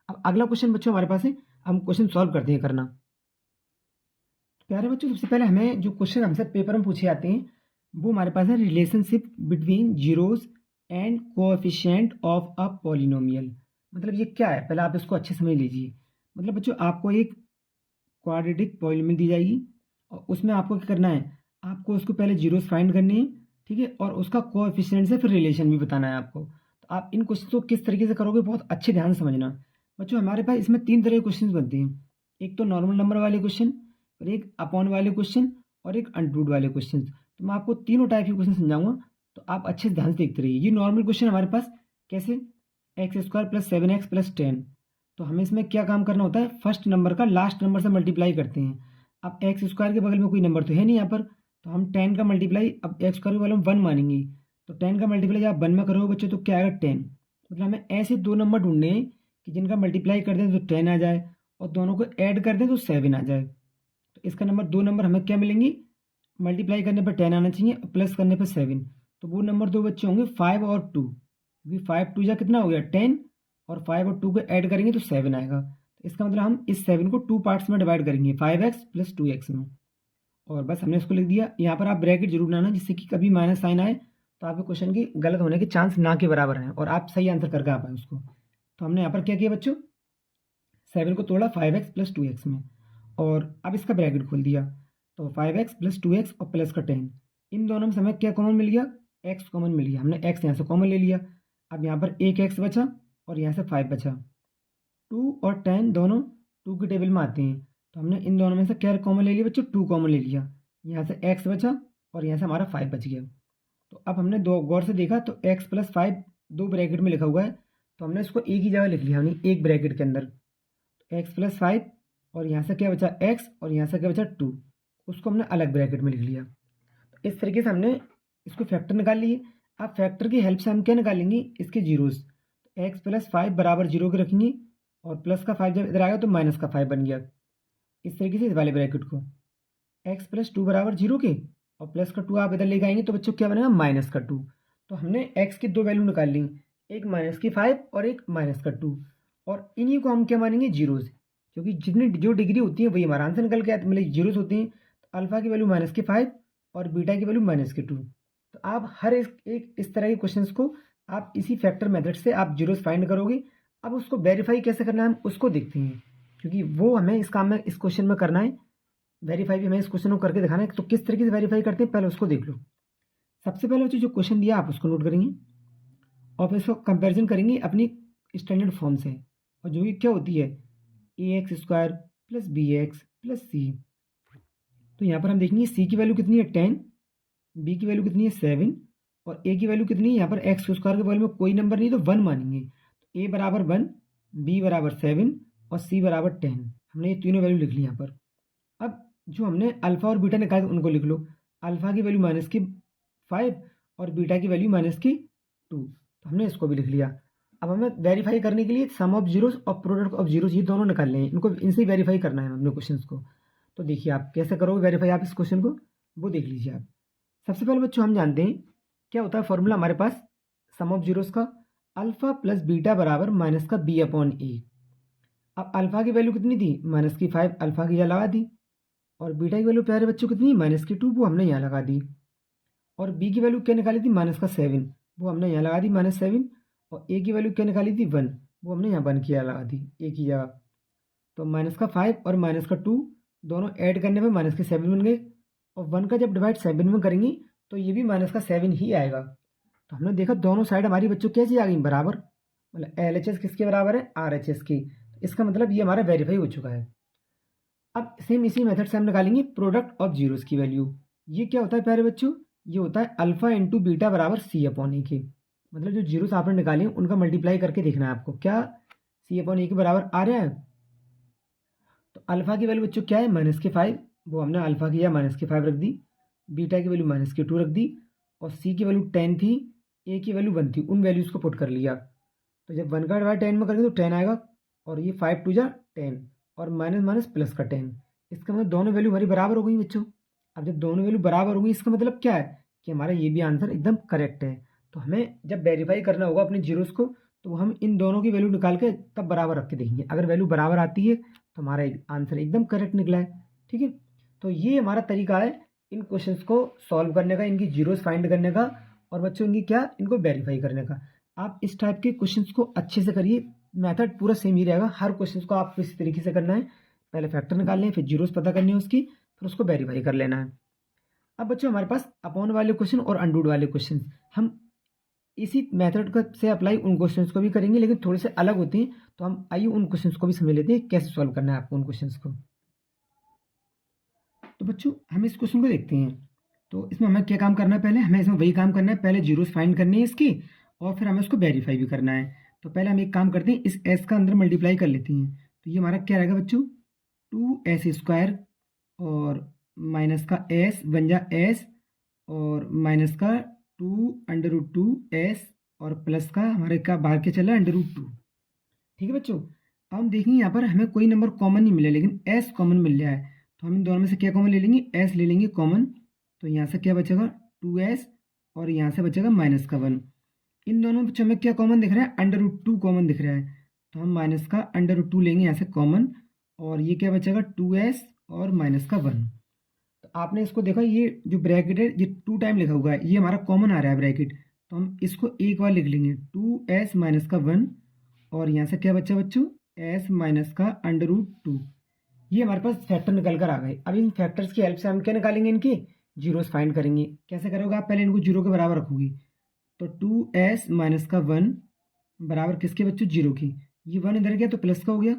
अब अगला क्वेश्चन बच्चों हमारे पास है, हम क्वेश्चन सॉल्व करते हैं करना। प्यारे बच्चों सबसे पहले हमें जो क्वेश्चन हमसे पेपर में पूछे जाते हैं वो हमारे पास है relationship between zeros and coefficient of a polynomial. मतलब ये क्या है, पहले आप इसको अच्छे समझ लीजिए। मतलब बच्चों आपको एक क्वाड्रेटिक पॉलिनोमियल दी जाएगी और उसमें आपको क्या करना है, आपको उसको पहले जीरोस फाइंड करने हैं, ठीक है, और उसका कोएफिशिएंट से फिर रिलेशन भी बताना है आपको। तो आप इन क्वेश्चन को किस तरीके से करोगे बहुत अच्छे ध्यान से समझना बच्चों। हमारे पास इसमें 3 तरह के क्वेश्चन बनते हैं, एक तो नॉर्मल नंबर वाले क्वेश्चन, और एक अपॉन वाले क्वेश्चन, और एक अनरूट वाले क्वेश्चन। तो मैं आपको तीनों टाइप के क्वेश्चन समझाऊंगा, तो आप अच्छे से ध्यान से देखते रहिए। ये नॉर्मल क्वेश्चन हमारे पास कैसे, x square plus 7x plus 10। तो हमें इसमें क्या काम करना होता है, फर्स्ट नंबर का लास्ट नंबर से मल्टीप्लाई करते हैं। अब एक्स स्क्वायर के बगल में कोई नंबर तो है नहीं यहाँ पर, तो हम 10 का मल्टीप्लाई, अब एक्स स्क्वायर के बगल में 1 मानेंगे, तो 10 का मल्टीप्लाई जब आप 1 में करोगे बच्चों तो क्या आएगा 10। मतलब हमें ऐसे 2 नंबर ढूंढने हैं कि जिनका मल्टीप्लाई कर दें तो 10 आ जाए और दोनों को ऐड कर दें तो 7 आ जाए। तो इसका नंबर 2 नंबर हमें क्या मिलेंगी, मल्टीप्लाई करने पर 10 आना चाहिए और प्लस करने पर 7। तो वो नंबर 2 बच्चे होंगे 5 और 2, क्योंकि 5 2 जा कितना हो गया 10 और 5 और 2 को ऐड करेंगे तो 7 आएगा। तो इसका मतलब हम इस 7 को 2 पार्ट्स में डिवाइड करेंगे, 5x प्लस 2x में। और बस हमने इसको लिख दिया। यहाँ पर आप ब्रैकेट जरूर लाना जिससे कि कभी माइनस साइन आए तो आपके क्वेश्चन की गलत होने के चांस ना के बराबर हैं और आप सही आंसर करके आ पाए उसको। तो हमने यहाँ पर क्या किया बच्चों, 7 को तोड़ा 5x प्लस 2x में और अब इसका ब्रैकेट खोल दिया। तो 5x प्लस 2x और प्लस का 10, इन दोनों में हमें क्या कॉमन मिल गया, x कॉमन मिल गया। हमने x यहाँ से कॉमन ले लिया। अब यहाँ पर एक x बचा और यहाँ से 5 बचा। 2 और 10 दोनों 2 की टेबल में आते हैं, तो हमने इन दोनों में से क्या कॉमन ले लिया बच्चों, 2 कॉमन ले लिया। यहाँ से x बचा और यहाँ से हमारा 5 बच गया। तो अब हमने दो गौर से देखा तो x प्लस 5 दो ब्रैकेट में लिखा हुआ है, तो हमने इसको एक ही जगह लिख लिया, हमने एक ब्रैकेट के अंदर। तो x प्लस 5 और यहाँ से क्या बचा x और यहाँ से क्या बचा 2, उसको हमने अलग ब्रैकेट में लिख लिया। तो इस तरीके से हमने इसको फैक्टर निकाल लिए। अब फैक्टर की हेल्प से हम क्या निकालेंगे, इसके जीरोस। तो x प्लस 5 बराबर 0 के रखेंगे और प्लस का 5 जब इधर आएगा तो माइनस का 5 बन गया। इस तरीके से इस वाले ब्रैकेट को x प्लस 2 बराबर 0 के और प्लस का 2 आप इधर लेके आएंगे तो बच्चों क्या बनेगा, माइनस का 2। तो हमने x की दो वैल्यू निकाल ली, एक माइनस की 5 और एक माइनस का 2, और इन्हीं को हम क्या मानेंगे, जीरोज, क्योंकि जितनी जो डिग्री होती है वही हमारा आंसर निकल के आते, मतलब जीरोज होती हैं। तो अल्फा की वैल्यू माइनस की 5 और बीटा की वैल्यू माइनस की 2। तो आप हर एक इस तरह के क्वेश्चंस को आप इसी फैक्टर मेथड से आप जीरोज फाइंड करोगे। अब उसको वेरीफाई कैसे करना है हम उसको देखते हैं, क्योंकि वो हमें इस काम में इस क्वेश्चन में करना है। वेरीफाई भी हमें इस क्वेश्चन को करके दिखाना है। तो किस तरीके से वेरीफाई करते हैं पहले उसको देख लो। सबसे पहले जो क्वेश्चन दिया आप उसको नोट करेंगे और फिर इसको कंपेरिजन करेंगे अपनी स्टैंडर्ड फॉर्म से, और जो कि क्या होती है ax square plus bx plus c। तो यहाँ पर हम देखेंगे c की वैल्यू कितनी है 10, b की वैल्यू कितनी है 7 और a की वैल्यू कितनी है, यहाँ पर x स्क्वायर के बगल में कोई नंबर नहीं तो 1 मानेंगे। तो a बराबर 1, b बराबर 7 और c बराबर 10। हमने ये तीनों वैल्यू लिख ली यहाँ पर। अब जो हमने अल्फा और बीटा निकाले उनको लिख लो। अल्फा की वैल्यू माइनस की 5 और बीटा की वैल्यू माइनस की 2। तो हमने इसको भी लिख लिया। अब हमें वेरीफाई करने के लिए सम ऑफ जीरोस और प्रोडक्ट ऑफ जीरोस ये दोनों निकालने हैं, इनको इनसे ही वेरीफाई करना है अपने क्वेश्चन को। तो देखिए आप कैसे करोगे वेरीफाई आप इस क्वेश्चन को, वो देख लीजिए आप। सबसे पहले बच्चों हम जानते हैं क्या होता है फॉर्मूला हमारे पास सम ऑफ जीरोस का, अल्फा प्लस बीटा बराबर माइनस का b अपॉन ए। अब अल्फा की वैल्यू कितनी थी माइनस की 5, अल्फा की यहाँ लगा दी, और बीटा की वैल्यू प्यारे बच्चों कितनी माइनस की 2, वो हमने यहाँ लगा दी। और बी की वैल्यू क्या निकाली थी माइनस का 7, वो हमने यहाँ लगा दी -7। और ए की वैल्यू क्या निकाली थी 1, वो हमने यहाँ 1 की यहाँ लगा दी ए की जगह। तो माइनस का 5 और माइनस का 2 दोनों ऐड करने में माइनस के 7 बन गए, और 1 का जब डिवाइड 7 में करेंगे तो ये भी माइनस का 7 ही आएगा। तो हमने देखा दोनों साइड हमारी बच्चों कैसी आ गई बराबर, मतलब LHS किसके बराबर है RHS की। इसका मतलब ये हमारा वेरीफाई हो चुका है। अब सेम इसी मेथड से हम निकालेंगे प्रोडक्ट ऑफ जीरोस की वैल्यू। ये क्या होता है प्यारे बच्चों, ये होता है अल्फा इंटू बीटा बराबर c अपॉन ए के। मतलब जो जीरोस आपने निकाले उनका मल्टीप्लाई करके देखना है आपको, क्या c अपॉन ए के बराबर आ रहा है। तो अल्फा की वैल्यू बच्चों क्या है माइनस के 5, वो हमने अल्फा की या माइनस के 5 रख दी। बीटा की वैल्यू माइनस के 2 रख दी, और c की वैल्यू 10 थी, a की वैल्यू 1 थी, उन वैल्यूज़ को पुट कर लिया। तो जब 1 का डिवाइड 10 में करेंगे तो 10 आएगा, और ये 5 2 जा 10 और माइनस माइनस प्लस का 10। इसका मतलब दोनों वैल्यू हमारी बराबर हो गई बच्चों। अब जब दोनों वैल्यू बराबर होगी इसका मतलब क्या है कि हमारा ये भी आंसर एकदम करेक्ट है। तो हमें जब वेरीफाई करना होगा अपने जीरोस को तो हम इन दोनों की वैल्यू निकाल के तब बराबर रख के देखेंगे। अगर वैल्यू बराबर आती है तो हमारा आंसर एकदम करेक्ट निकला है। ठीक है, तो ये हमारा तरीका है इन क्वेश्चंस को सॉल्व करने का, इनकी जीरोस फाइंड करने का, और बच्चों इनकी क्या इनको वेरीफाई करने का। आप इस टाइप के क्वेश्चंस को अच्छे से करिए, मेथड पूरा सेम ही रहेगा। हर क्वेश्चंस को आपको इसी तरीके से करना है, पहले फैक्टर निकालने हैं, फिर जीरोस पता करनी है उसकी, फिर उसको वेरीफाई कर लेना है। अब बच्चों हमारे पास अपॉन वाले क्वेश्चन और अनडूड वाले क्वेश्चन हम इसी मेथड से अप्लाई उन क्वेश्चंस को भी करेंगे, लेकिन थोड़े से अलग होते हैं। तो हम आइए उन क्वेश्चंस को भी समझ लेते हैं कैसे सॉल्व करना है आपको उन क्वेश्चंस को। तो बच्चों हम इस क्वेश्चन को देखते हैं। तो इसमें हमें क्या काम करना है, पहले हमें इसमें वही काम करना है, पहले जीरोस फाइंड करनी है इसकी, और फिर हमें उसको वेरीफाई भी करना है। तो पहले हम एक काम करते हैं, इस s का अंदर मल्टीप्लाई कर लेते हैं। तो ये हमारा क्या रहेगा बच्चों 2s स्क्वायर और माइनस का s बन जा s और माइनस का 2 √2s और प्लस का हमारे का बाहर के चला √2। ठीक है बच्चों। अब हम देखेंगे यहाँ पर हमें कोई नंबर कॉमन नहीं मिला, लेकिन एस कॉमन मिल रहा है, तो हम इन दोनों में से क्या कॉमन ले लेंगे, एस ले लेंगे कॉमन। तो यहाँ से क्या बचेगा 2s, और यहाँ से बचेगा -1। इन दोनों बच्चों में क्या कॉमन दिख रहा है, √2 कॉमन दिख रहा है, तो हम माइनस का √2 लेंगे यहाँ से कॉमन, और ये क्या बचेगा 2s और -1। तो आपने इसको देखा, ये जो ब्रैकेट है ये 2 टाइम लिखा हुआ है, ये हमारा कॉमन आ रहा है ब्रैकेट, तो हम इसको एक बार लिख लेंगे 2s -1, और यहाँ से क्या बच्चा बच्चों s -√2। ये हमारे पास फैक्टर निकल कर आ गए। अब इन फैक्टर्स की हेल्प से हम क्या निकालेंगे, इनके जीरोस फाइंड करेंगे। कैसे करोगे आप, पहले इनको जीरो के बराबर रखोगे, तो 2s -1 बराबर किसके बच्चों, जीरो की। ये 1 इधर गया तो प्लस का हो गया,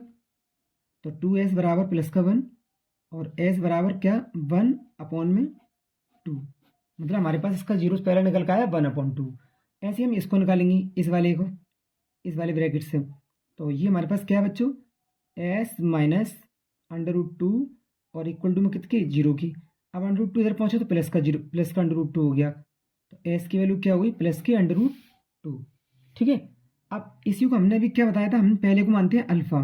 तो 2s बराबर +1, और s बराबर क्या 1/2। मतलब हमारे पास इसका जीरो पहले निकल के आया 1/2। ऐसे हम इसको निकालेंगे, इस वाले को, इस वाले ब्रैकेट से। तो ये हमारे पास क्या है बच्चों, s -√2 और इक्वल टू में कितनी, जीरो की। अब √2 इधर पहुंचे तो प्लस का जीरो, प्लस का √2 हो गया, तो s की वैल्यू क्या हुई, प्लस की √2। ठीक है। अब इसी को हमने अभी क्या बताया था, हम पहले को मानते हैं अल्फ़ा,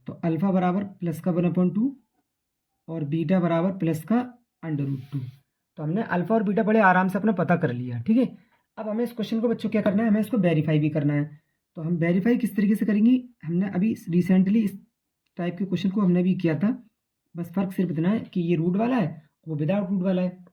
तो अल्फ़ा बराबर प्लस का 1/2 और बीटा बराबर प्लस का √2। तो हमने अल्फ़ा और बीटा बड़े आराम से अपना पता कर लिया। ठीक है। अब हमें इस क्वेश्चन को बच्चों क्या करना है, हमें इसको वेरीफाई भी करना है। तो हम वेरीफाई किस तरीके से करेंगे, हमने अभी रिसेंटली इस टाइप के क्वेश्चन को हमने भी किया था, बस फ़र्क सिर्फ इतना है कि ये रूट वाला है, वो विदाउट रूट वाला है।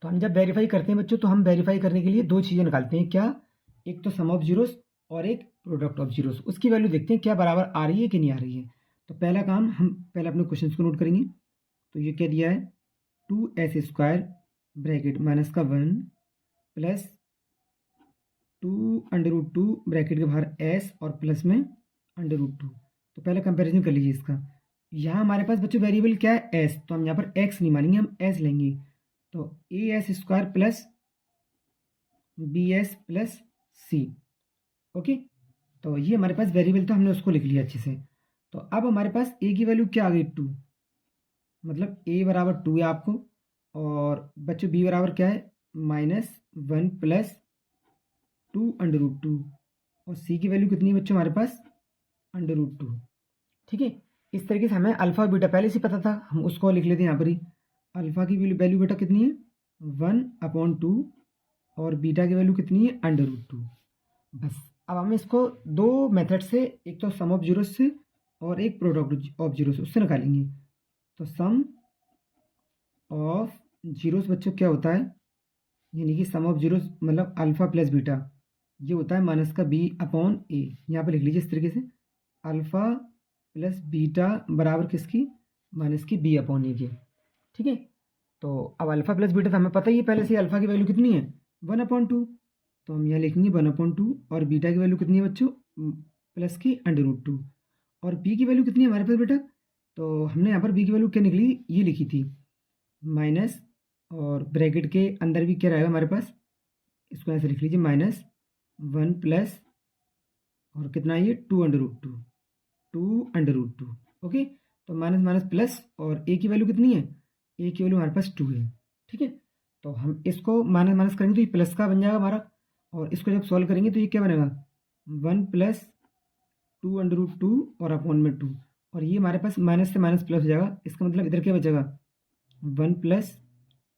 तो हम जब वेरीफाई करते हैं बच्चों, तो हम वेरीफाई करने के लिए दो चीज़ें निकालते हैं, क्या, एक तो सम ऑफ जीरोस और एक प्रोडक्ट ऑफ जीरोस। उसकी वैल्यू देखते हैं क्या बराबर आ रही है कि नहीं आ रही है। तो पहला काम, हम पहले अपने क्वेश्चन को नोट करेंगे। तो ये क्या दिया है, 2s² ब्रैकेट -1 प्लस 2√2 ब्रैकेट के बाहर s और प्लस में √2। तो पहले कंपैरिजन कर लीजिए इसका। यहाँ हमारे पास बच्चों वेरिएबल क्या है, s, तो हम यहाँ पर x नहीं मानेंगे, हम s लेंगे। तो as² plus bs plus c। Okay. तो ये हमारे पास वेरिएबल, तो हमने उसको लिख लिया अच्छे से। तो अब हमारे पास a की वैल्यू क्या आ गई, 2, मतलब a बराबर 2 है आपको, और बच्चों b बराबर क्या है, -1 प्लस 2√2, और c की वैल्यू कितनी है बच्चों हमारे पास, √2। ठीक है। इस तरीके से हमें अल्फ़ा और बीटा पहले से पता था, हम उसको लिख लेते हैं यहाँ पर ही। अल्फ़ा की वैल्यू बेटा कितनी है, 1/2, और बीटा की वैल्यू कितनी है, √2। बस। अब हम इसको दो मेथड से, एक तो सम ऑफ जीरोस से और एक प्रोडक्ट ऑफ जीरोस, उससे निकालेंगे। तो सम ऑफ जीरोस बच्चों क्या होता है, यानी कि सम ऑफ जीरोस मतलब अल्फ़ा प्लस बीटा, ये होता है -b/a। यहाँ पे लिख लीजिए इस तरीके से, अल्फ़ा प्लस बीटा बराबर किसकी, -b/a के। ठीक है। तो अब अल्फ़ा प्लस बीटा तो हमें पता ही है पहले से, अल्फ़ा की वैल्यू कितनी है 1/2, तो हम यहाँ लिखेंगे 1/2, और बीटा की वैल्यू कितनी है बच्चों, प्लस की √2, और बी की वैल्यू कितनी है हमारे पास बेटा, तो हमने यहाँ पर बी की वैल्यू क्या निकली, ये लिखी थी माइनस, और ब्रैकेट के अंदर भी क्या रहेगा हमारे पास, इसको ऐसे लिख लीजिए -1 प्लस, और कितना है ये 2√2। ओके। तो माइनस माइनस प्लस, और ए की वैल्यू कितनी है, ए की वैल्यू हमारे पास 2 है। ठीक है। तो हम इसको माइनस माइनस करेंगे तो ये प्लस का बन जाएगा हमारा, और इसको जब सॉल्व करेंगे तो ये क्या बनेगा, 1 प्लस 2√2 और अपॉन में 2, और ये हमारे पास माइनस से माइनस प्लस हो जाएगा। इसका मतलब इधर क्या बचेगा, 1 प्लस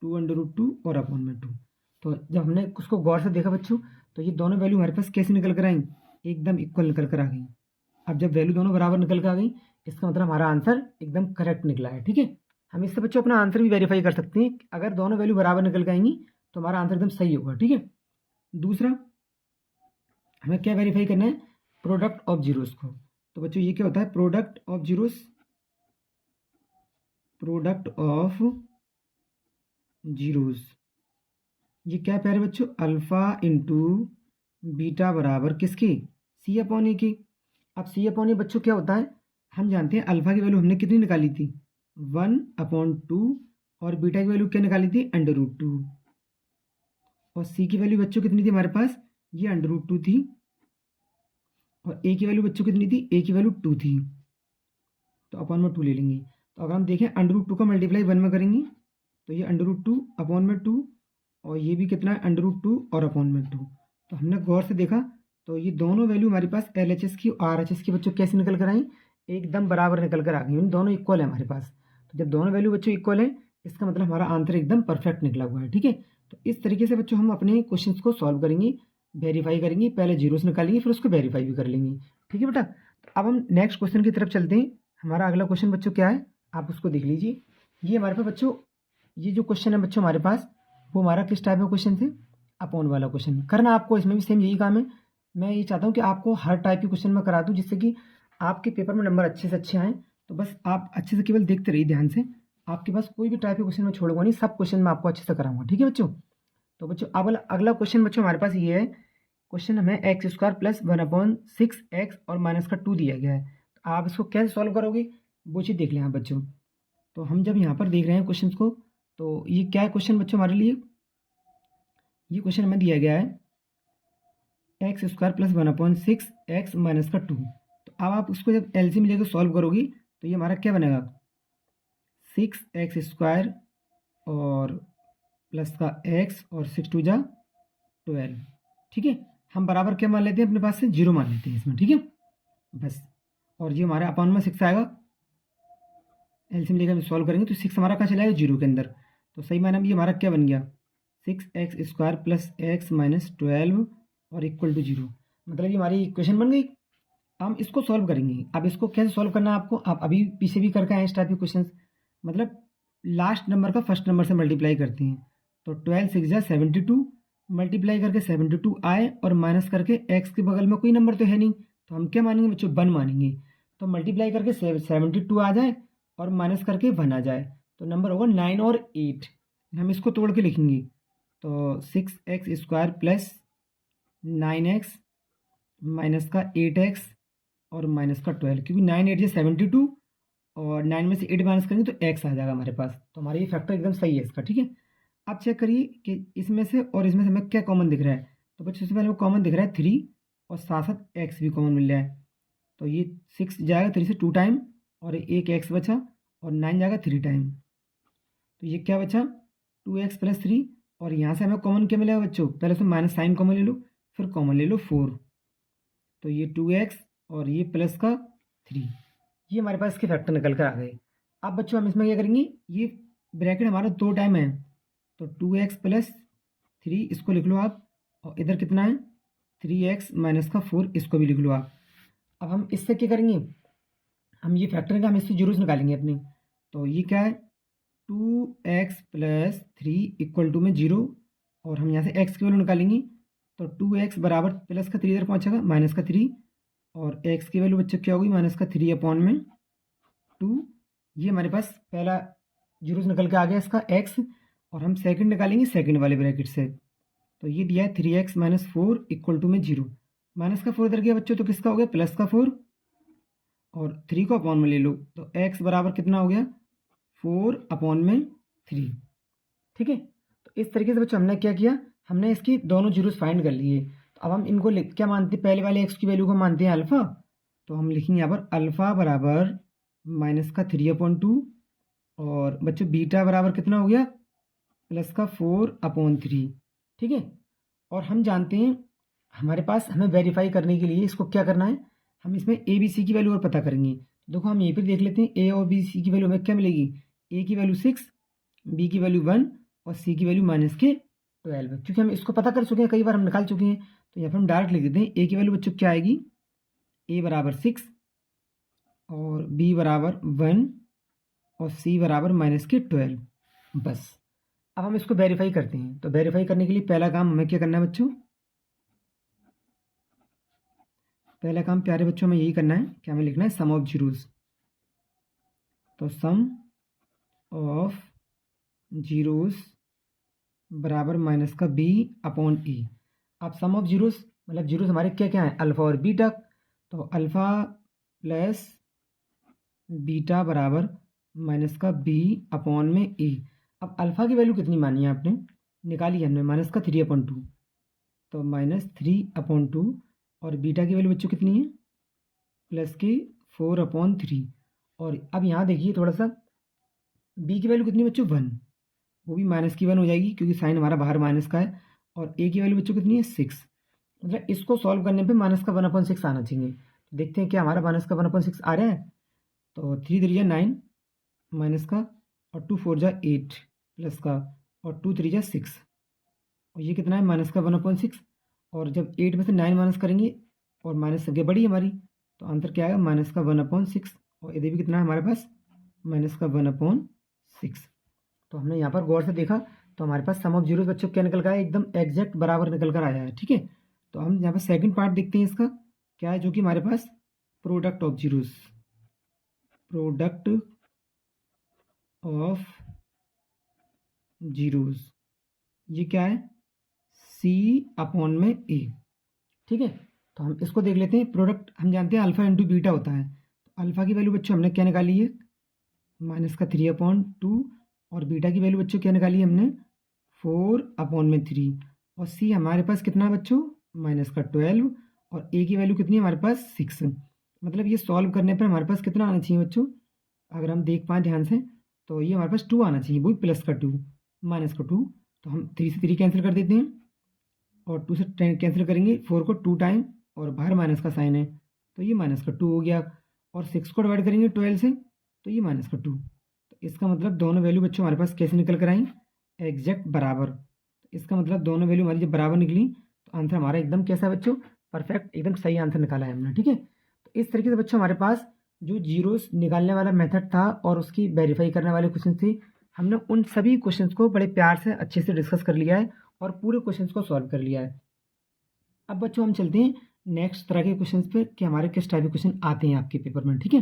2√2 और अपॉन में 2। तो जब हमने उसको गौर से देखा बच्चों, तो ये दोनों वैल्यू हमारे पास कैसे निकल कर आई, एकदम इक्वल निकल कर आ गई। अब जब वैल्यू दोनों बराबर निकल कर आ गई, इसका मतलब हमारा आंसर एकदम करेक्ट निकला है। ठीक है। हम इससे बच्चों अपना आंसर भी वेरीफाई कर सकते हैं, अगर दोनों वैल्यू बराबर निकल के आएंगी तो हमारा आंसर एकदम सही होगा। ठीक है। दूसरा, हमें क्या वेरीफाई करना है, प्रोडक्ट ऑफ जीरोस को। तो बच्चों ये क्या होता है, product of zeros, product of zeros, ये क्या प्यारे बच्चों, अल्फ़ा इंटू बीटा बराबर किसकी, c/a की। अब c/a बच्चों क्या होता है, हम जानते हैं अल्फ़ा की वैल्यू हमने कितनी निकाली थी 1/2, और बीटा की वैल्यू क्या निकाली थी √2, और c की वैल्यू बच्चों कितनी थी हमारे पास, ये √2 थी, और a की वैल्यू बच्चों कितनी थी, a की वैल्यू 2 थी, तो अपॉन में 2 ले लेंगे। तो अगर हम देखें √2 का मल्टीप्लाई 1 में करेंगे तो ये √2 अपॉन में 2, और ये भी कितना है √2 और अपॉन में 2। तो हमने गौर से देखा तो ये दोनों वैल्यू हमारे पास LHS की और RHS की बच्चों कैसे निकल कर आई, एकदम बराबर निकल कर आ गई, दोनों इक्वल है हमारे पास। तो जब दोनों वैल्यू बच्चों इक्वल है, इसका मतलब हमारा आंसर एकदम परफेक्ट निकला हुआ है। ठीक है, तो इस तरीके से बच्चों हम अपने क्वेश्चंस को सॉल्व करेंगे, वेरीफाई करेंगे, पहले जीरोस निकालेंगे फिर उसको वेरीफाई भी कर लेंगे। ठीक है बेटा, तो अब हम नेक्स्ट क्वेश्चन की तरफ चलते हैं। हमारा अगला क्वेश्चन बच्चों क्या है, आप उसको देख लीजिए। ये हमारे पास बच्चों, ये जो क्वेश्चन है बच्चों हमारे पास, वो हमारा किस टाइप का क्वेश्चन थे, अपॉन वाला क्वेश्चन। करना आपको इसमें भी सेम यही काम है। मैं ये चाहता हूँ कि आपको हर टाइप के क्वेश्चन में करा दूँ, जिससे कि आपके पेपर में नंबर अच्छे से अच्छे आएँ। तो बस आप अच्छे से केवल देखते रहिए ध्यान से, आपके पास कोई भी टाइप के क्वेश्चन में छोड़ूंगा नहीं, सब क्वेश्चन मैं आपको अच्छे से कराऊंगा। ठीक है बच्चों, तो बच्चों अगला अगला क्वेश्चन बच्चों हमारे पास ये है। क्वेश्चन हमें x² + 1/6 और -2 दिया गया है। तो आप इसको कैसे सॉल्व करोगे वो चीज़ देख लें आप बच्चों। तो हम जब यहाँ पर देख रहे हैं क्वेश्चन को, तो ये क्या है क्वेश्चन बच्चों हमारे लिए, ये क्वेश्चन हमें दिया गया है x² + 1/6 x - 2। तो अब आप उसको जब एलसीएम लेकर सॉल्व करोगी तो ये हमारा क्या बनेगा, 6x² और प्लस का x और 6 × 2 = 12। ठीक है, हम बराबर क्या मान लेते हैं अपने पास से, 0 मान लेते हैं इसमें। ठीक है बस, और ये हमारे अपॉन में 6 आएगा, एलसीएम लेकर हम सॉल्व करेंगे तो 6 हमारा कहाँ चला जाएगा, 0 के अंदर। तो सही मायने में ये हमारा क्या बन गया, 6x² + x - 12 और इक्वल टू 0। मतलब ये हमारी इक्वेशन बन गई। हम इसको सॉल्व करेंगे। अब इसको कैसे सॉल्व करना है आपको, आप अभी पीछे भी करके आए इस टाइप के क्वेश्चन, मतलब लास्ट नंबर का फर्स्ट नंबर से मल्टीप्लाई करते हैं। तो 12 6 = 72, मल्टीप्लाई करके 72 आए और माइनस करके x के बगल में कोई नंबर तो है नहीं, तो हम क्या मानेंगे बच्चों, 1 मानेंगे। तो मल्टीप्लाई करके 72 आ जाए और माइनस करके 1 आ जाए, तो नंबर होगा 9 और 8। हम इसको तोड़ के लिखेंगे, तो 6x² + 9x माइनस का 8x और माइनस का 12, क्योंकि 9 8 = 72 और 9 में से 8 माइनस करेंगे तो x आ जाएगा हमारे पास। तो हमारा ये फैक्टर एकदम सही है इसका। ठीक है, अब चेक करिए कि इसमें से और इसमें से हमें क्या कॉमन दिख रहा है। तो बच्चों सबसे पहले कॉमन दिख रहा है 3 और साथ साथ x भी कॉमन मिल रहा है। तो ये 6 जाएगा 3 से 2 टाइम और एक x बचा, और 9 जाएगा 3 टाइम। तो ये क्या बचा, 2x + 3, और यहाँ से हमें कॉमन क्या मिलेगा बच्चों, पहले तो माइनस साइन कॉमन ले लो, फिर कॉमन ले लो 4। तो ये 2x और ये प्लस का 3, ये हमारे पास इसके फैक्टर निकल कर आ गए। अब बच्चों हम इसमें क्या करेंगे, ये ब्रैकेट हमारा 2 टाइम है, तो 2x + 3 इसको लिख लो आप, और इधर कितना है 3x - 4, इसको भी लिख लो आप। अब हम इससे क्या करेंगे, हम ये फैक्टर का हम इससे जीरोस निकालेंगे अपने। तो ये क्या है, 2x + 3 इक्वल टू में 0, और हम यहाँ से x की वैल्यू निकालेंगे। तो 2x बराबर प्लस का 3 इधर पहुँचेगा, माइनस का 3, और x की वैल्यू बच्चों क्या होगी, -3/2। ये हमारे पास पहला जीरोस निकल के आ गया इसका x, और हम सेकंड निकालेंगे सेकंड वाले ब्रैकेट से। तो ये दिया है 3x - 4 इक्वल टू में 0, माइनस का 4 इधर गया बच्चों तो किसका हो गया, प्लस का 4, और 3 को अपॉन में ले लो, तो x बराबर कितना हो गया, 4/3। ठीक है, तो इस तरीके से बच्चों हमने क्या किया, हमने इसकी दोनों जीरोस फाइंड कर लिए। तो अब हम इनको क्या मानते हैं, पहले वाले x की वैल्यू को मानते हैं अल्फ़ा। तो हम लिखेंगे यहाँ पर अल्फ़ा बराबर -3/2, और बच्चों बीटा बराबर कितना हो गया, +4/3। ठीक है, और हम जानते हैं हमारे पास, हमें वेरीफाई करने के लिए इसको क्या करना है, हम इसमें ए बी सी की वैल्यू और पता करेंगे। देखो हम यहीं पर देख लेते हैं, ए और बी सी की वैल्यू हमें क्या मिलेगी, ए की वैल्यू 6, बी की वैल्यू 1 और सी की वैल्यू -12। क्योंकि हम इसको पता कर चुके हैं, कई बार हम निकाल चुके हैं, तो यहाँ पर हम डायरेक्ट लिख देते हैं। ए की वैल्यू बच्चों क्या आएगी, ए बराबर 6 और बी बराबर 1 और सी बराबर -12। बस, अब हम इसको वेरीफाई करते हैं। तो वेरीफाई करने के लिए पहला काम हमें क्या करना है बच्चों, पहला काम प्यारे बच्चों में यही करना है कि हमें लिखना है सम ऑफ जीरोस। तो सम ऑफ जीरोस बराबर माइनस का b/e। अब सम ऑफ जीरोस मतलब जीरोस हमारे क्या क्या हैं, अल्फ़ा और बीटा। तो अल्फ़ा प्लस बीटा बराबर माइनस का b/e। अब अल्फ़ा की वैल्यू कितनी मानी है आपने, निकाली है हमने, -3/2। तो -3/2, और बीटा की वैल्यू बच्चों कितनी है, +4/3। और अब यहाँ देखिए थोड़ा सा, बी की वैल्यू कितनी है बच्चों, 1, वो भी -1 हो जाएगी क्योंकि साइन हमारा बाहर माइनस का है। और ए की वैल्यू बच्चों कितनी है, 6, मतलब इसको सॉल्व करने पे माइनस का 1/6 आना चाहिए। तो देखते हैं क्या हमारा माइनस का 1/6 आ रहा है। तो 3 3 9 माइनस का, और 2 4 8 प्लस का, और 2 3 6, और ये कितना है माइनस का 1/6। और जब 8 में से 9 माइनस करेंगे और माइनस संख्या बड़ी है हमारी, तो आंसर क्या आएगा माइनस का 1/6। और इधर भी कितना है हमारे पास माइनस का 1/6। तो हमने यहाँ पर गौर से देखा तो हमारे पास सम ऑफ जीरोस बच्चों क्या निकल कर आया, एकदम एग्जैक्ट बराबर निकल कर आया है। ठीक है, तो हम यहाँ पर सेकंड पार्ट देखते हैं इसका क्या है, जो कि हमारे पास product of zeros, product of zeros, ये क्या है सी अपॉन में ए। ठीक है, तो हम इसको देख लेते हैं। प्रोडक्ट हम जानते हैं अल्फा इंटू बीटा होता है, तो अल्फा की वैल्यू बच्चों हमने क्या निकाली है माइनस का 3/2, और बीटा की वैल्यू बच्चों क्या निकाली है हमने 4/3, और सी हमारे पास कितना है बच्चों माइनस का 12, और ए की वैल्यू कितनी है हमारे पास 6। मतलब ये सॉल्व करने पर हमारे पास कितना आना चाहिए बच्चों, अगर हम देख पाएँ ध्यान से तो ये हमारे पास 2 आना चाहिए, वही प्लस का 2 माइनस का 2। तो हम 3 से 3 कैंसिल कर देते हैं, और 2 से 10 कैंसिल करेंगे, 4 को 2 टाइम, और बाहर माइनस का साइन है तो ये माइनस का 2 हो गया, और 6 को डिवाइड करेंगे 12 से तो ये माइनस का 2। तो इसका मतलब दोनों वैल्यू बच्चों हमारे पास कैसे निकल कर आई एग्जैक्ट बराबर। तो इसका मतलब दोनों वैल्यू हमारी जब बराबर निकली तो आंसर हमारा एकदम कैसा है बच्चों परफेक्ट, एकदम सही आंसर निकाला है हमने। ठीक है, तो इस तरीके से बच्चों हमारे पास जो जीरोस निकालने वाला मेथड था और उसकी वेरीफाई करने वाले क्वेश्चन थे, हमने उन सभी क्वेश्चंस को बड़े प्यार से अच्छे से डिस्कस कर लिया है और पूरे क्वेश्चंस को सॉल्व कर लिया है। अब बच्चों हम चलते हैं नेक्स्ट तरह के क्वेश्चंस पे कि हमारे किस टाइप के क्वेश्चन आते हैं आपके पेपर में। ठीक है,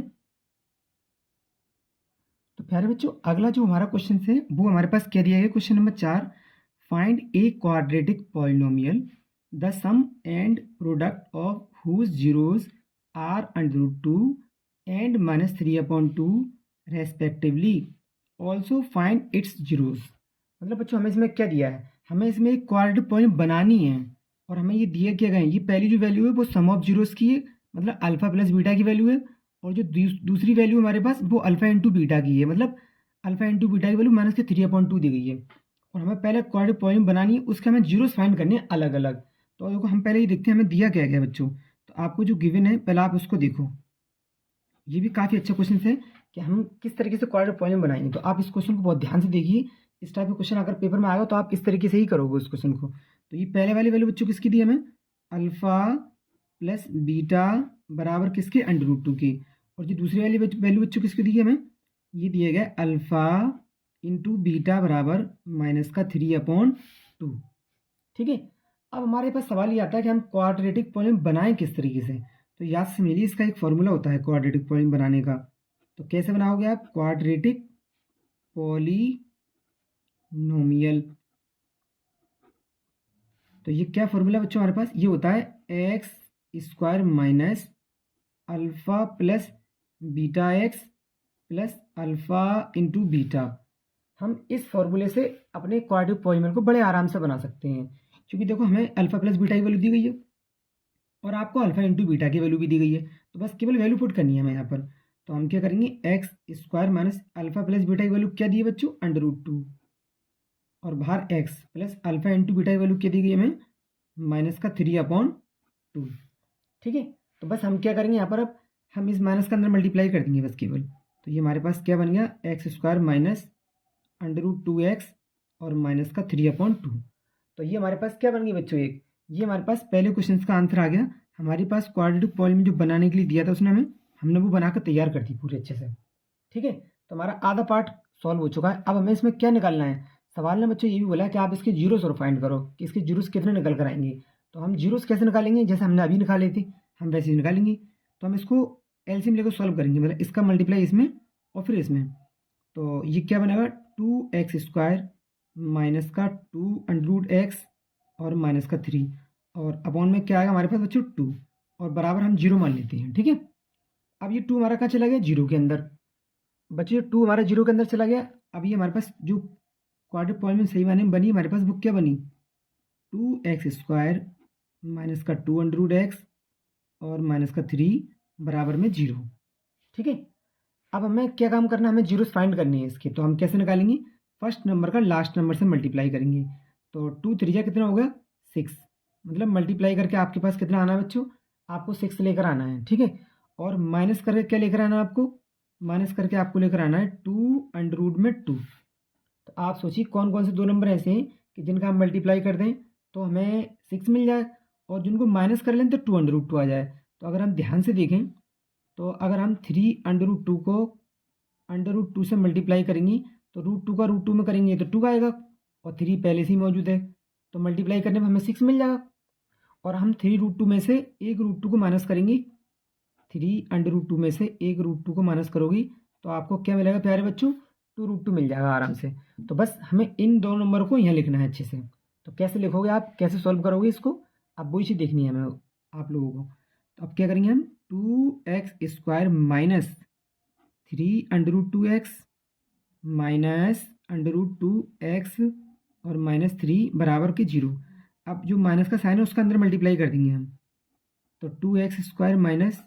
तो प्यारे बच्चों अगला जो हमारा क्वेश्चन है वो हमारे पास क्या दिया गया, question number 4, find a quadratic polynomial the sum and product of whose zeros are √2 and -3/2 respectively, also find its zeros. मतलब बच्चों हमें इसमें क्या दिया है, हमें इसमें एक क्वाड्रेटिक पॉलिनोमियल बनानी है, और हमें ये दिया क्या गया है, ये पहली जो वैल्यू है वो सम ऑफ जीरोस की है, मतलब अल्फा प्लस बीटा की वैल्यू है, और जो दूसरी वैल्यू हमारे पास वो अल्फा इंटू बीटा की है, मतलब अल्फा इंटू बीटा की वैल्यू माइनस के 3/2 दी गई है। और हमें पहले क्वाड्रेटिक पॉलिनोमियल बनानी है, उसके हमें जीरोस फाइंड करने हैं अलग अलग। तो देखो हम पहले ये देखते हैं हमें दिया क्या गया बच्चों। तो आपको जो गिवन है पहले आप उसको देखो, ये भी काफ़ी अच्छा क्वेश्चन है कि हम किस तरीके से क्वाड्रेटिक पॉलिनोमियल बनाएंगे। तो आप इस क्वेश्चन को बहुत ध्यान से देखिए, इस टाइप का क्वेश्चन अगर पेपर में आएगा तो आप इस तरीके से ही करोगे उस क्वेश्चन को। तो ये पहले वाली वैल्यू बच्चों किसकी दी है हमें अल्फा प्लस बीटा बराबर किसके √2 के, और जो दूसरी वाली वैल्यू बच्चों किसको दी है हमें, ये दिया गया अल्फा इंटू बीटा बराबर माइनस का 3/2। ठीक है, अब हमारे पास सवाल ये आता है कि हम क्वाड्रेटिक पॉलिनोमियल बनाएं किस तरीके से। तो याद से मिलिए, इसका एक फॉर्मूला होता है क्वाड्रेटिक पॉलिनोमियल बनाने का। तो कैसे बनाओगे आप क्वाड्रेटिक पॉलिनोमियल, तो ये क्या फॉर्मूला बच्चों हमारे पास, ये होता है x² minus alpha plus beta x plus alpha into beta. हम इस फॉर्मूले से अपने क्वाड्रेटिक पॉलिनोमियल को बड़े आराम से बना सकते हैं, क्योंकि देखो हमें अल्फा प्लस बीटा की वैल्यू दी गई है और आपको अल्फा इंटू बीटा की वैल्यू भी दी गई है, तो बस केवल वैल्यू पुट करनी है हमें यहाँ पर। तो हम क्या करेंगे x² minus alpha plus beta की वैल्यू क्या दी है बच्चों √2, और बाहर x plus alpha into beta की वैल्यू क्या दी गई हमें माइनस का 3/2। ठीक है, तो बस हम क्या करेंगे यहाँ पर, अब हम इस माइनस के अंदर मल्टीप्लाई कर देंगे बस केवल। तो ये हमारे पास क्या बन गया x² माइनस √2x और माइनस का 3/2। तो ये हमारे पास क्या बन गई बच्चों एक, ये हमारे पास पहले क्वेश्चन का आंसर आ गया। हमारे पास क्वाड्रेटिक पॉलिनोमियल जो बनाने के लिए दिया था उसने हमें, हमने वो बनाकर तैयार कर दी पूरे अच्छे से। ठीक है, तो हमारा आधा पार्ट सॉल्व हो चुका है। अब हमें इसमें क्या निकालना है, सवाल ने बच्चों ये भी बोला कि आप इसके जीरोस और फाइंड करो कि इसके जीरोस कितने निकल कर आएंगे। तो हम जीरोस कैसे निकालेंगे, जैसे हमने अभी निकाले थे हम वैसे ही निकालेंगे। तो हम इसको एलसीएम लेकर सॉल्व करेंगे, मतलब इसका मल्टीप्लाई इसमें और फिर इसमें। तो ये क्या बनेगा 2x² माइनस का 2√x और माइनस का 3, और अपॉन में क्या आएगा हमारे पास बच्चों 2, और बराबर हम 0 मान लेते हैं। ठीक है, अब ये 2 हमारा कहाँ चला गया 0 के अंदर, बच्चों 2 हमारा 0 के अंदर चला गया। अब ये हमारे पास जो क्वाड्रेटिक पॉलिनोमियल सही माने में बनी हमारे पास वो क्या बनी 2x² माइनस का 2√x और माइनस का 3 बराबर में 0। ठीक है, अब हमें क्या काम करना है, हमें जीरोस फाइंड करनी है इसके। तो हम कैसे निकालेंगे, फर्स्ट नंबर का लास्ट नंबर से मल्टीप्लाई करेंगे। तो 2 3 कितना होगा 6, मतलब मल्टीप्लाई करके आपके पास कितना आना है बच्चों, आपको 6 लेकर आना है, ठीक है। और माइनस करके क्या लेकर आना है आपको, माइनस करके आपको लेकर आना है 2√2। तो आप सोचिए कौन कौन से दो नंबर ऐसे हैं कि जिनका हम मल्टीप्लाई कर दें तो हमें 6 मिल जाए, और जिनको माइनस कर लें तो 2√2 आ जाए। तो अगर हम ध्यान से देखें तो अगर हम 3√2 को √2 से मल्टीप्लाई करेंगे तो √2 का √2 में करेंगे तो 2 आएगा, और 3 पहले से ही मौजूद है, तो मल्टीप्लाई करने में हमें 6 मिल जाएगा। और हम 3√2 में से एक √2 को माइनस करेंगे, 3√2 में से एक √2 को माइनस करोगी तो आपको क्या मिलेगा प्यारे बच्चों, 2√2 मिल जाएगा आराम से। तो बस हमें इन दो नंबर को यहाँ लिखना है अच्छे से। तो कैसे लिखोगे आप, कैसे सॉल्व करोगे इसको, अब वही चीज़ देखनी है हमें आप लोगों को। तो अब क्या करेंगे हम, 2x² minus 3√2x minus √2x और -3 बराबर के 0। अब जो माइनस का साइन है उसका अंदर मल्टीप्लाई कर देंगे हम, तो 2x² माइनस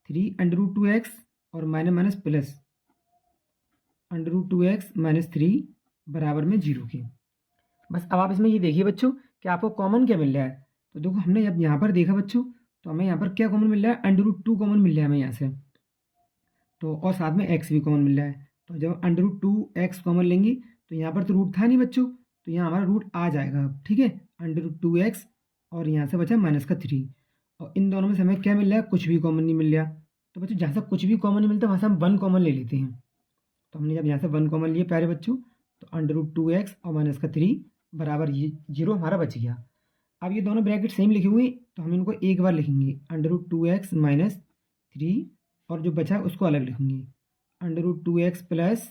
3√2x और minus minus plus √2x minus 3 बराबर में 0 के। बस अब आप इसमें ये देखिए बच्चों कि आपको कॉमन क्या मिल रहा है। तो देखो हमने जब यहाँ पर देखा बच्चों तो हमें यहाँ पर क्या कॉमन मिल रहा है, √2 कॉमन मिल रहा है हमें यहाँ से, तो और साथ में x भी कॉमन मिल रहा है। तो जब √2x कॉमन लेंगे तो यहाँ पर तो रूट था नहीं बच्चों, तो यहाँ हमारा रूट आ जाएगा, ठीक है, √2x और यहाँ से बचा -3। और इन दोनों में से हमें क्या मिल रहा है, कुछ भी कॉमन नहीं मिल रहा। तो बच्चों जहाँ से कुछ भी कॉमन नहीं मिलता वहाँ से हम 1 कॉमन ले लेते हैं। तो हमने जब यहाँ से 1 कॉमन लिए प्यारे बच्चों तो √2x और -3 बराबर ये 0 हमारा बच गया। अब ये दोनों ब्रैकेट सेम लिखे हुए तो हम इनको एक बार लिखेंगे, √2x माइनस 3 और जो बचा उसको अलग लिखेंगे, √2x प्लस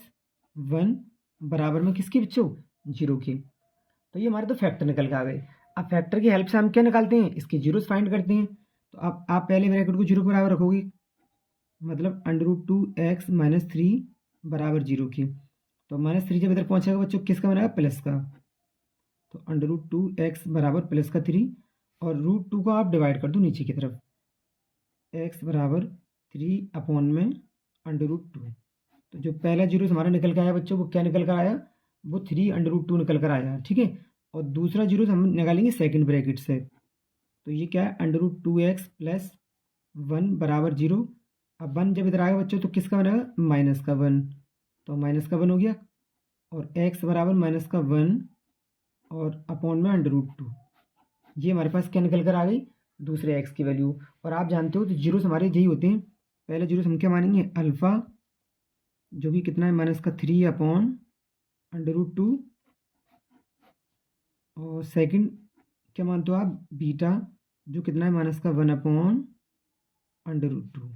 1 बराबर में किसके बच्चों, 0 के। तो ये हमारे तो फैक्टर निकल के आ गए। अब फैक्टर की हेल्प से हम क्या निकालते हैं, इसके जीरोस फाइंड करते हैं। तो अब आप पहले ब्रैकेट को 0 के बराबर रखोगे, मतलब √2x माइनस 3 बराबर 0 के। तो -3 जब इधर पहुंचेगा बच्चों किसका बनेगा, प्लस का। तो √2x बराबर प्लस का 3 और √2 को आप डिवाइड कर दो नीचे की तरफ, x बराबर 3 में √2। तो जो पहला जीरो हमारा निकल कर आया बच्चों वो क्या निकल कर आया, वो 3√2 निकल कर आया, ठीक है। और दूसरा जीरो हम निकालेंगे सेकंड ब्रैकेट से, तो ये क्या है, √2x प्लस 1 बराबर 0। अब 1 जब इधर आएगा बच्चों तो किसका बनेगा, माइनस का 1, तो माइनस का 1 हो गया। और x बराबर -1 और अपॉन में √2, ये हमारे पास क्या निकल कर आ गई, दूसरे x की वैल्यू। और आप जानते हो तो जीरोस हमारे यही होते हैं, पहले जीरोस हम क्या मानेंगे, अल्फ़ा जो कि कितना है -3 अपॉन √2, और सेकंड क्या मानते हो आप, बीटा जो कितना है -1 अपॉन √2,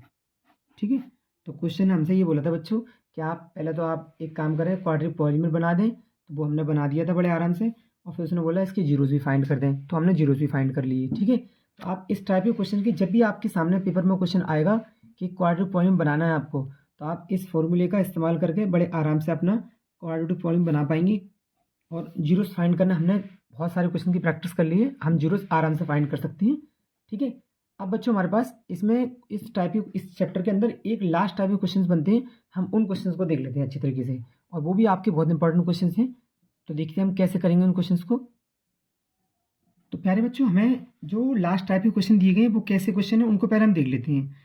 ठीक है। तो क्वेश्चन हमसे ये बोला था बच्चों कि आप पहले तो आप एक काम करें, क्वाड्रिक पॉलीमर बना दें, तो वो हमने बना दिया था बड़े आराम से। और फिर उसने बोला इसके जीरोस भी फाइंड कर दें, तो हमने जीरोस भी फाइंड कर लिए, ठीक है। तो आप इस टाइप के क्वेश्चन की जब भी आपके सामने पेपर में क्वेश्चन आएगा कि क्वाड्रिक पॉलीमर बनाना है आपको, तो आप इस फॉर्मूले का इस्तेमाल करके बड़े आराम से अपना क्वाड्रेटिक पॉलीमर बना पाएंगे। और जीरोस फाइंड करना हमने बहुत सारे क्वेश्चन की प्रैक्टिस कर ली है, हम जीरोस आराम से फाइंड कर सकते हैं, ठीक है। अब बच्चों हमारे पास इसमें इस टाइप के इस चैप्टर के अंदर एक लास्ट टाइप के क्वेश्चंस बनते हैं, हम उन क्वेश्चंस को देख लेते हैं अच्छी तरीके से, और वो भी आपके बहुत इंपॉर्टेंट क्वेश्चंस हैं। तो देखते हैं हम कैसे करेंगे उन क्वेश्चंस को। तो प्यारे बच्चों हमें जो लास्ट टाइप के क्वेश्चन दिए गए हैं वो कैसे क्वेश्चन है उनको पहले हम देख लेते हैं।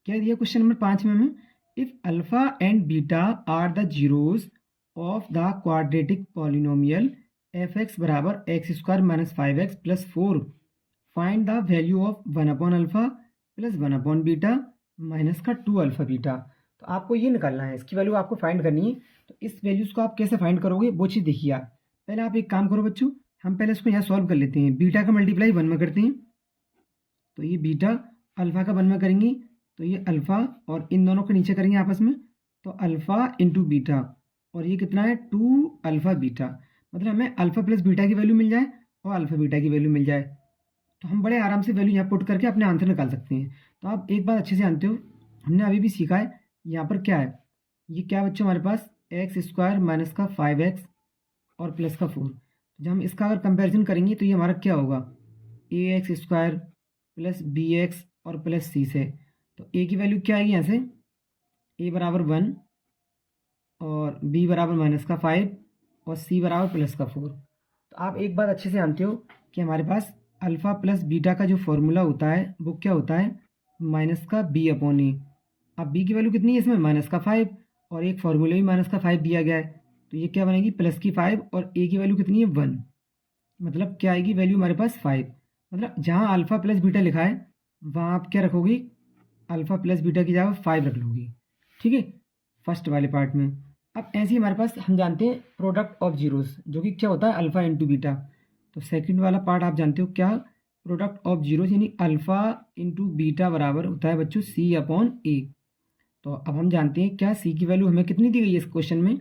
क्या दिया क्वेश्चन नंबर 5 में हमें, if alpha and beta are the zeros of the quadratic polynomial f(x) बराबर x² minus 5x plus 4, find the value of 1/अल्फा प्लस 1/बीटा माइनस का 2 बीटा। तो आपको ये निकालना है, इसकी वैल्यू आपको फाइंड करनी है। तो इस वैल्यूज़ को आप कैसे फाइंड करोगे वो चीज़ देखिए आप। पहले आप एक काम करो बच्चों, हम पहले इसको यहाँ सॉल्व कर लेते हैं, बीटा का मल्टीप्लाई 1 में करते हैं, तो ये बीटा अल्फ़ा का 1 में करेंगे तो ये अल्फ़ा, और इन दोनों को नीचे करेंगे आपस में, तो अल्फ़ा इंटू बीटा, और ये कितना है 2 बीटा, मतलब हमें अल्फ़ा प्लस बीटा की वैल्यू मिल जाए और अल्फ़ा बीटा की वैल्यू मिल जाए, तो हम बड़े आराम से वैल्यू यहाँ पुट करके अपने आंसर निकाल सकते हैं। तो आप एक बात अच्छे से जानते हो, हमने अभी भी सीखा है यहाँ पर क्या है, ये क्या बच्चों हमारे पास x² माइनस का 5x और प्लस का 4। तो जब हम इसका अगर कंपैरिजन करेंगे तो ये हमारा क्या होगा, ax² प्लस bx और प्लस c से। तो a की वैल्यू क्या आएगी यहाँ से, a बराबर 1 और b बराबर -5 और c बराबर +4। तो आप एक बात अच्छे से जानते हो कि हमारे पास अल्फ़ा प्लस बीटा का जो फॉर्मूला होता है वो क्या होता है, माइनस का बी अपॉन ए। अब बी की वैल्यू कितनी है इसमें, माइनस का 5, और एक फार्मूले में माइनस का 5 दिया गया है, तो ये क्या बनेगी, प्लस की 5, और ए की वैल्यू कितनी है 1, मतलब क्या आएगी वैल्यू हमारे पास 5। मतलब जहाँ अल्फ़ा प्लस बीटा लिखा है वहाँ आप क्या रखोगी, अल्फ़ा प्लस बीटा की जगह 5 रख लोगी, ठीक है, फर्स्ट वाले पार्ट में। अब ऐसे ही हमारे पास हम जानते हैं प्रोडक्ट ऑफ जीरोस, जो कि क्या होता है अल्फ़ा इंटू बीटा। तो सेकंड वाला पार्ट आप जानते हो क्या, प्रोडक्ट ऑफ जीरोस यानी अल्फ़ा इंटू बीटा बराबर होता है बच्चों सी अपॉन ए। तो अब हम जानते हैं क्या, सी की वैल्यू हमें कितनी दी गई है इस क्वेश्चन में,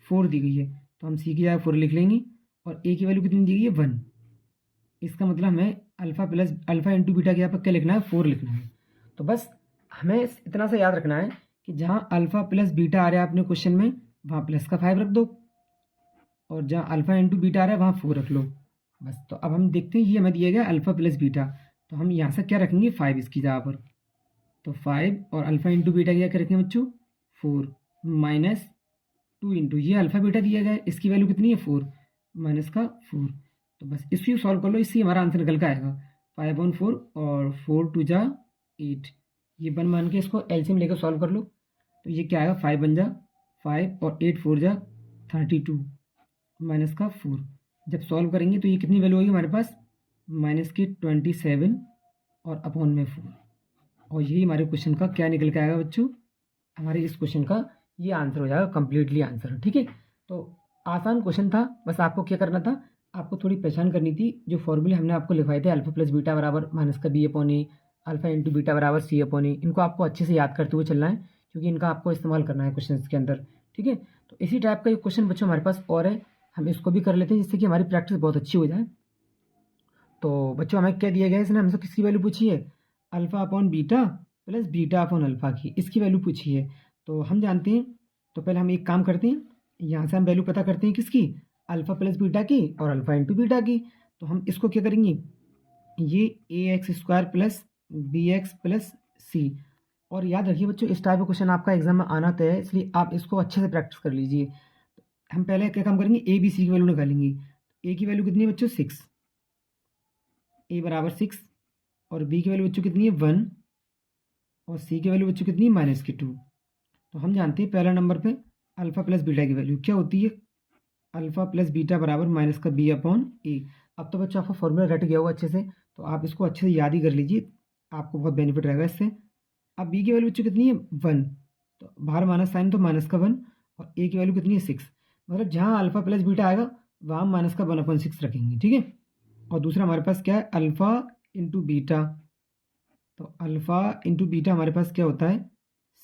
4 दी गई है, तो हम सी की जगह 4 लिख लेंगे, और ए की वैल्यू कितनी दी गई है 1। इसका मतलब हमें अल्फ़ा इंटू बीटा के यहाँ पर क्या लिखना है, 4 लिखना है। तो बस हमें इतना सा याद रखना है कि जहाँ अल्फ़ा प्लस बीटा आ रहा है अपने क्वेश्चन में वहाँ प्लस का 5 रख दो, और जहाँ अल्फ़ा इंटू बीटा आ रहा है वहाँ 4 रख लो बस। तो अब हम देखते हैं ये हमें दिया गया अल्फ़ा प्लस बीटा, तो हम यहाँ से क्या रखेंगे 5 इसकी जगह पर, तो 5 और अल्फ़ा इंटू बीटा क्या रखेंगे बच्चों 4, माइनस 2 इंटू ये अल्फ़ा बीटा दिया गया है, इसकी वैल्यू कितनी है 4, माइनस का 4। तो बस इसको सॉल्व कर लो, इससे हमारा आंसर निकल के आएगा 5/4, और 4 टू जा 8, ये 1 मान के इसको एलसीएम लेकर सॉल्व कर लो, तो ये क्या आएगा 5 बन जा 5 और 8 4 जा 32, माइनस का 4। जब सॉल्व करेंगे तो ये कितनी वैल्यू होगी हमारे पास, माइनस की 27 और अपॉन में 4, और यही हमारे क्वेश्चन का क्या निकल के आएगा बच्चों, हमारे इस क्वेश्चन का ये आंसर हो जाएगा कंप्लीटली आंसर, ठीक है। तो आसान क्वेश्चन था, बस आपको क्या करना था, आपको थोड़ी पहचान करनी थी, जो फॉर्मूले हमने आपको लिखवाए थे अल्फ़ा प्लस बीटा बराबर माइनस का बी अपॉन ए, अल्फ़ा इंटू बीटा बराबर सी अपॉन ए, इनको आपको अच्छे से याद करते हुए चलना है, क्योंकि इनका आपको इस्तेमाल करना है क्वेश्चन के अंदर, ठीक है। तो इसी टाइप का एक क्वेश्चन बच्चों हमारे पास और है, हम इसको भी कर लेते हैं जिससे कि हमारी प्रैक्टिस बहुत अच्छी हो जाए। तो बच्चों हमें क्या दिया गया है, इसने हमसे किसकी वैल्यू पूछी है, alpha upon beta plus beta upon alpha की, इसकी वैल्यू पूछी है। तो हम जानते हैं, तो पहले हम एक काम करते हैं, यहाँ से हम वैल्यू पता करते हैं किसकी, अल्फ़ा प्लस बीटा की और अल्फ़ा इंटू बीटा की। तो हम इसको क्या करेंगे, ये ax² प्लस bx प्लस सी, और याद रखिए बच्चों इस टाइप का क्वेश्चन आपका एग्जाम में आना तय है, इसलिए आप इसको अच्छे से प्रैक्टिस कर लीजिए। हम पहले क्या काम करेंगे, ए बी सी की वैल्यू निकालेंगे। ए की वैल्यू कितनी है बच्चों 6, ए बराबर 6, और बी की वैल्यू बच्चों कितनी है 1, और सी की वैल्यू बच्चों कितनी है -2। तो हम जानते हैं पहला नंबर पे अल्फ़ा प्लस बीटा की वैल्यू क्या होती है, अल्फ़ा प्लस बीटा बराबर माइनस का बी अपॉन ए। अब तो बच्चों आपका फॉर्मूला रट गया होगा अच्छे से, तो आप इसको अच्छे से याद ही कर लीजिए, आपको बहुत बेनिफिट रहेगा इससे। अब बी की वैल्यू बच्चों कितनी है 1, तो बाहर माइनस साइन तो माइनस का 1, और ए की वैल्यू कितनी है 6, मतलब जहाँ अल्फ़ा प्लस बीटा आएगा वहाँ माइनस का 1/6 रखेंगे, ठीक है। और दूसरा हमारे पास क्या है, अल्फ़ा इंटू बीटा, तो अल्फ़ा इंटू बीटा हमारे पास क्या होता है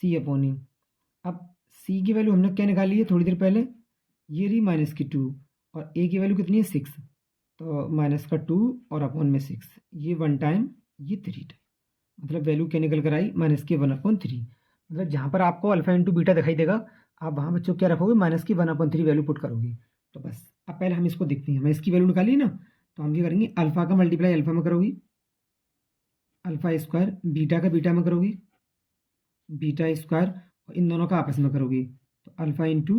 सी अपॉन ए। अब सी की वैल्यू हमने क्या निकाली है थोड़ी देर पहले, ये रही -2, और ए की वैल्यू कितनी है 6, तो -2 और अपॉन में 6, ये 1 टाइम ये 3 टाइम, मतलब वैल्यू क्या निकल कर आई -1/3। मतलब जहाँ पर आपको अल्फ़ा इंटू बीटा दिखाई देगा आप वहाँ बच्चों क्या रखोगे, -1/3 वैल्यू पुट करोगे। तो बस अब पहले हम इसको देखते हैं, हमें इसकी वैल्यू निकाली ना, तो हम क्या करेंगे, अल्फ़ा का मल्टीप्लाई अल्फ़ा में करोगी, अल्फ़ा² बीटा का बीटा में करोगी, बीटा² और इन दोनों का आपस में करोगी, तो अल्फ़ा इंटू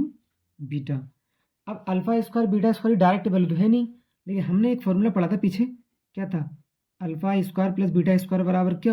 बीटा। अब अल्फ़ा² डायरेक्ट वैल्यू तो है नहीं, लेकिन हमने एक फॉर्मूला पढ़ा था पीछे, क्या था, अल्फ़ा² प्लस बीटा² बराबर क्या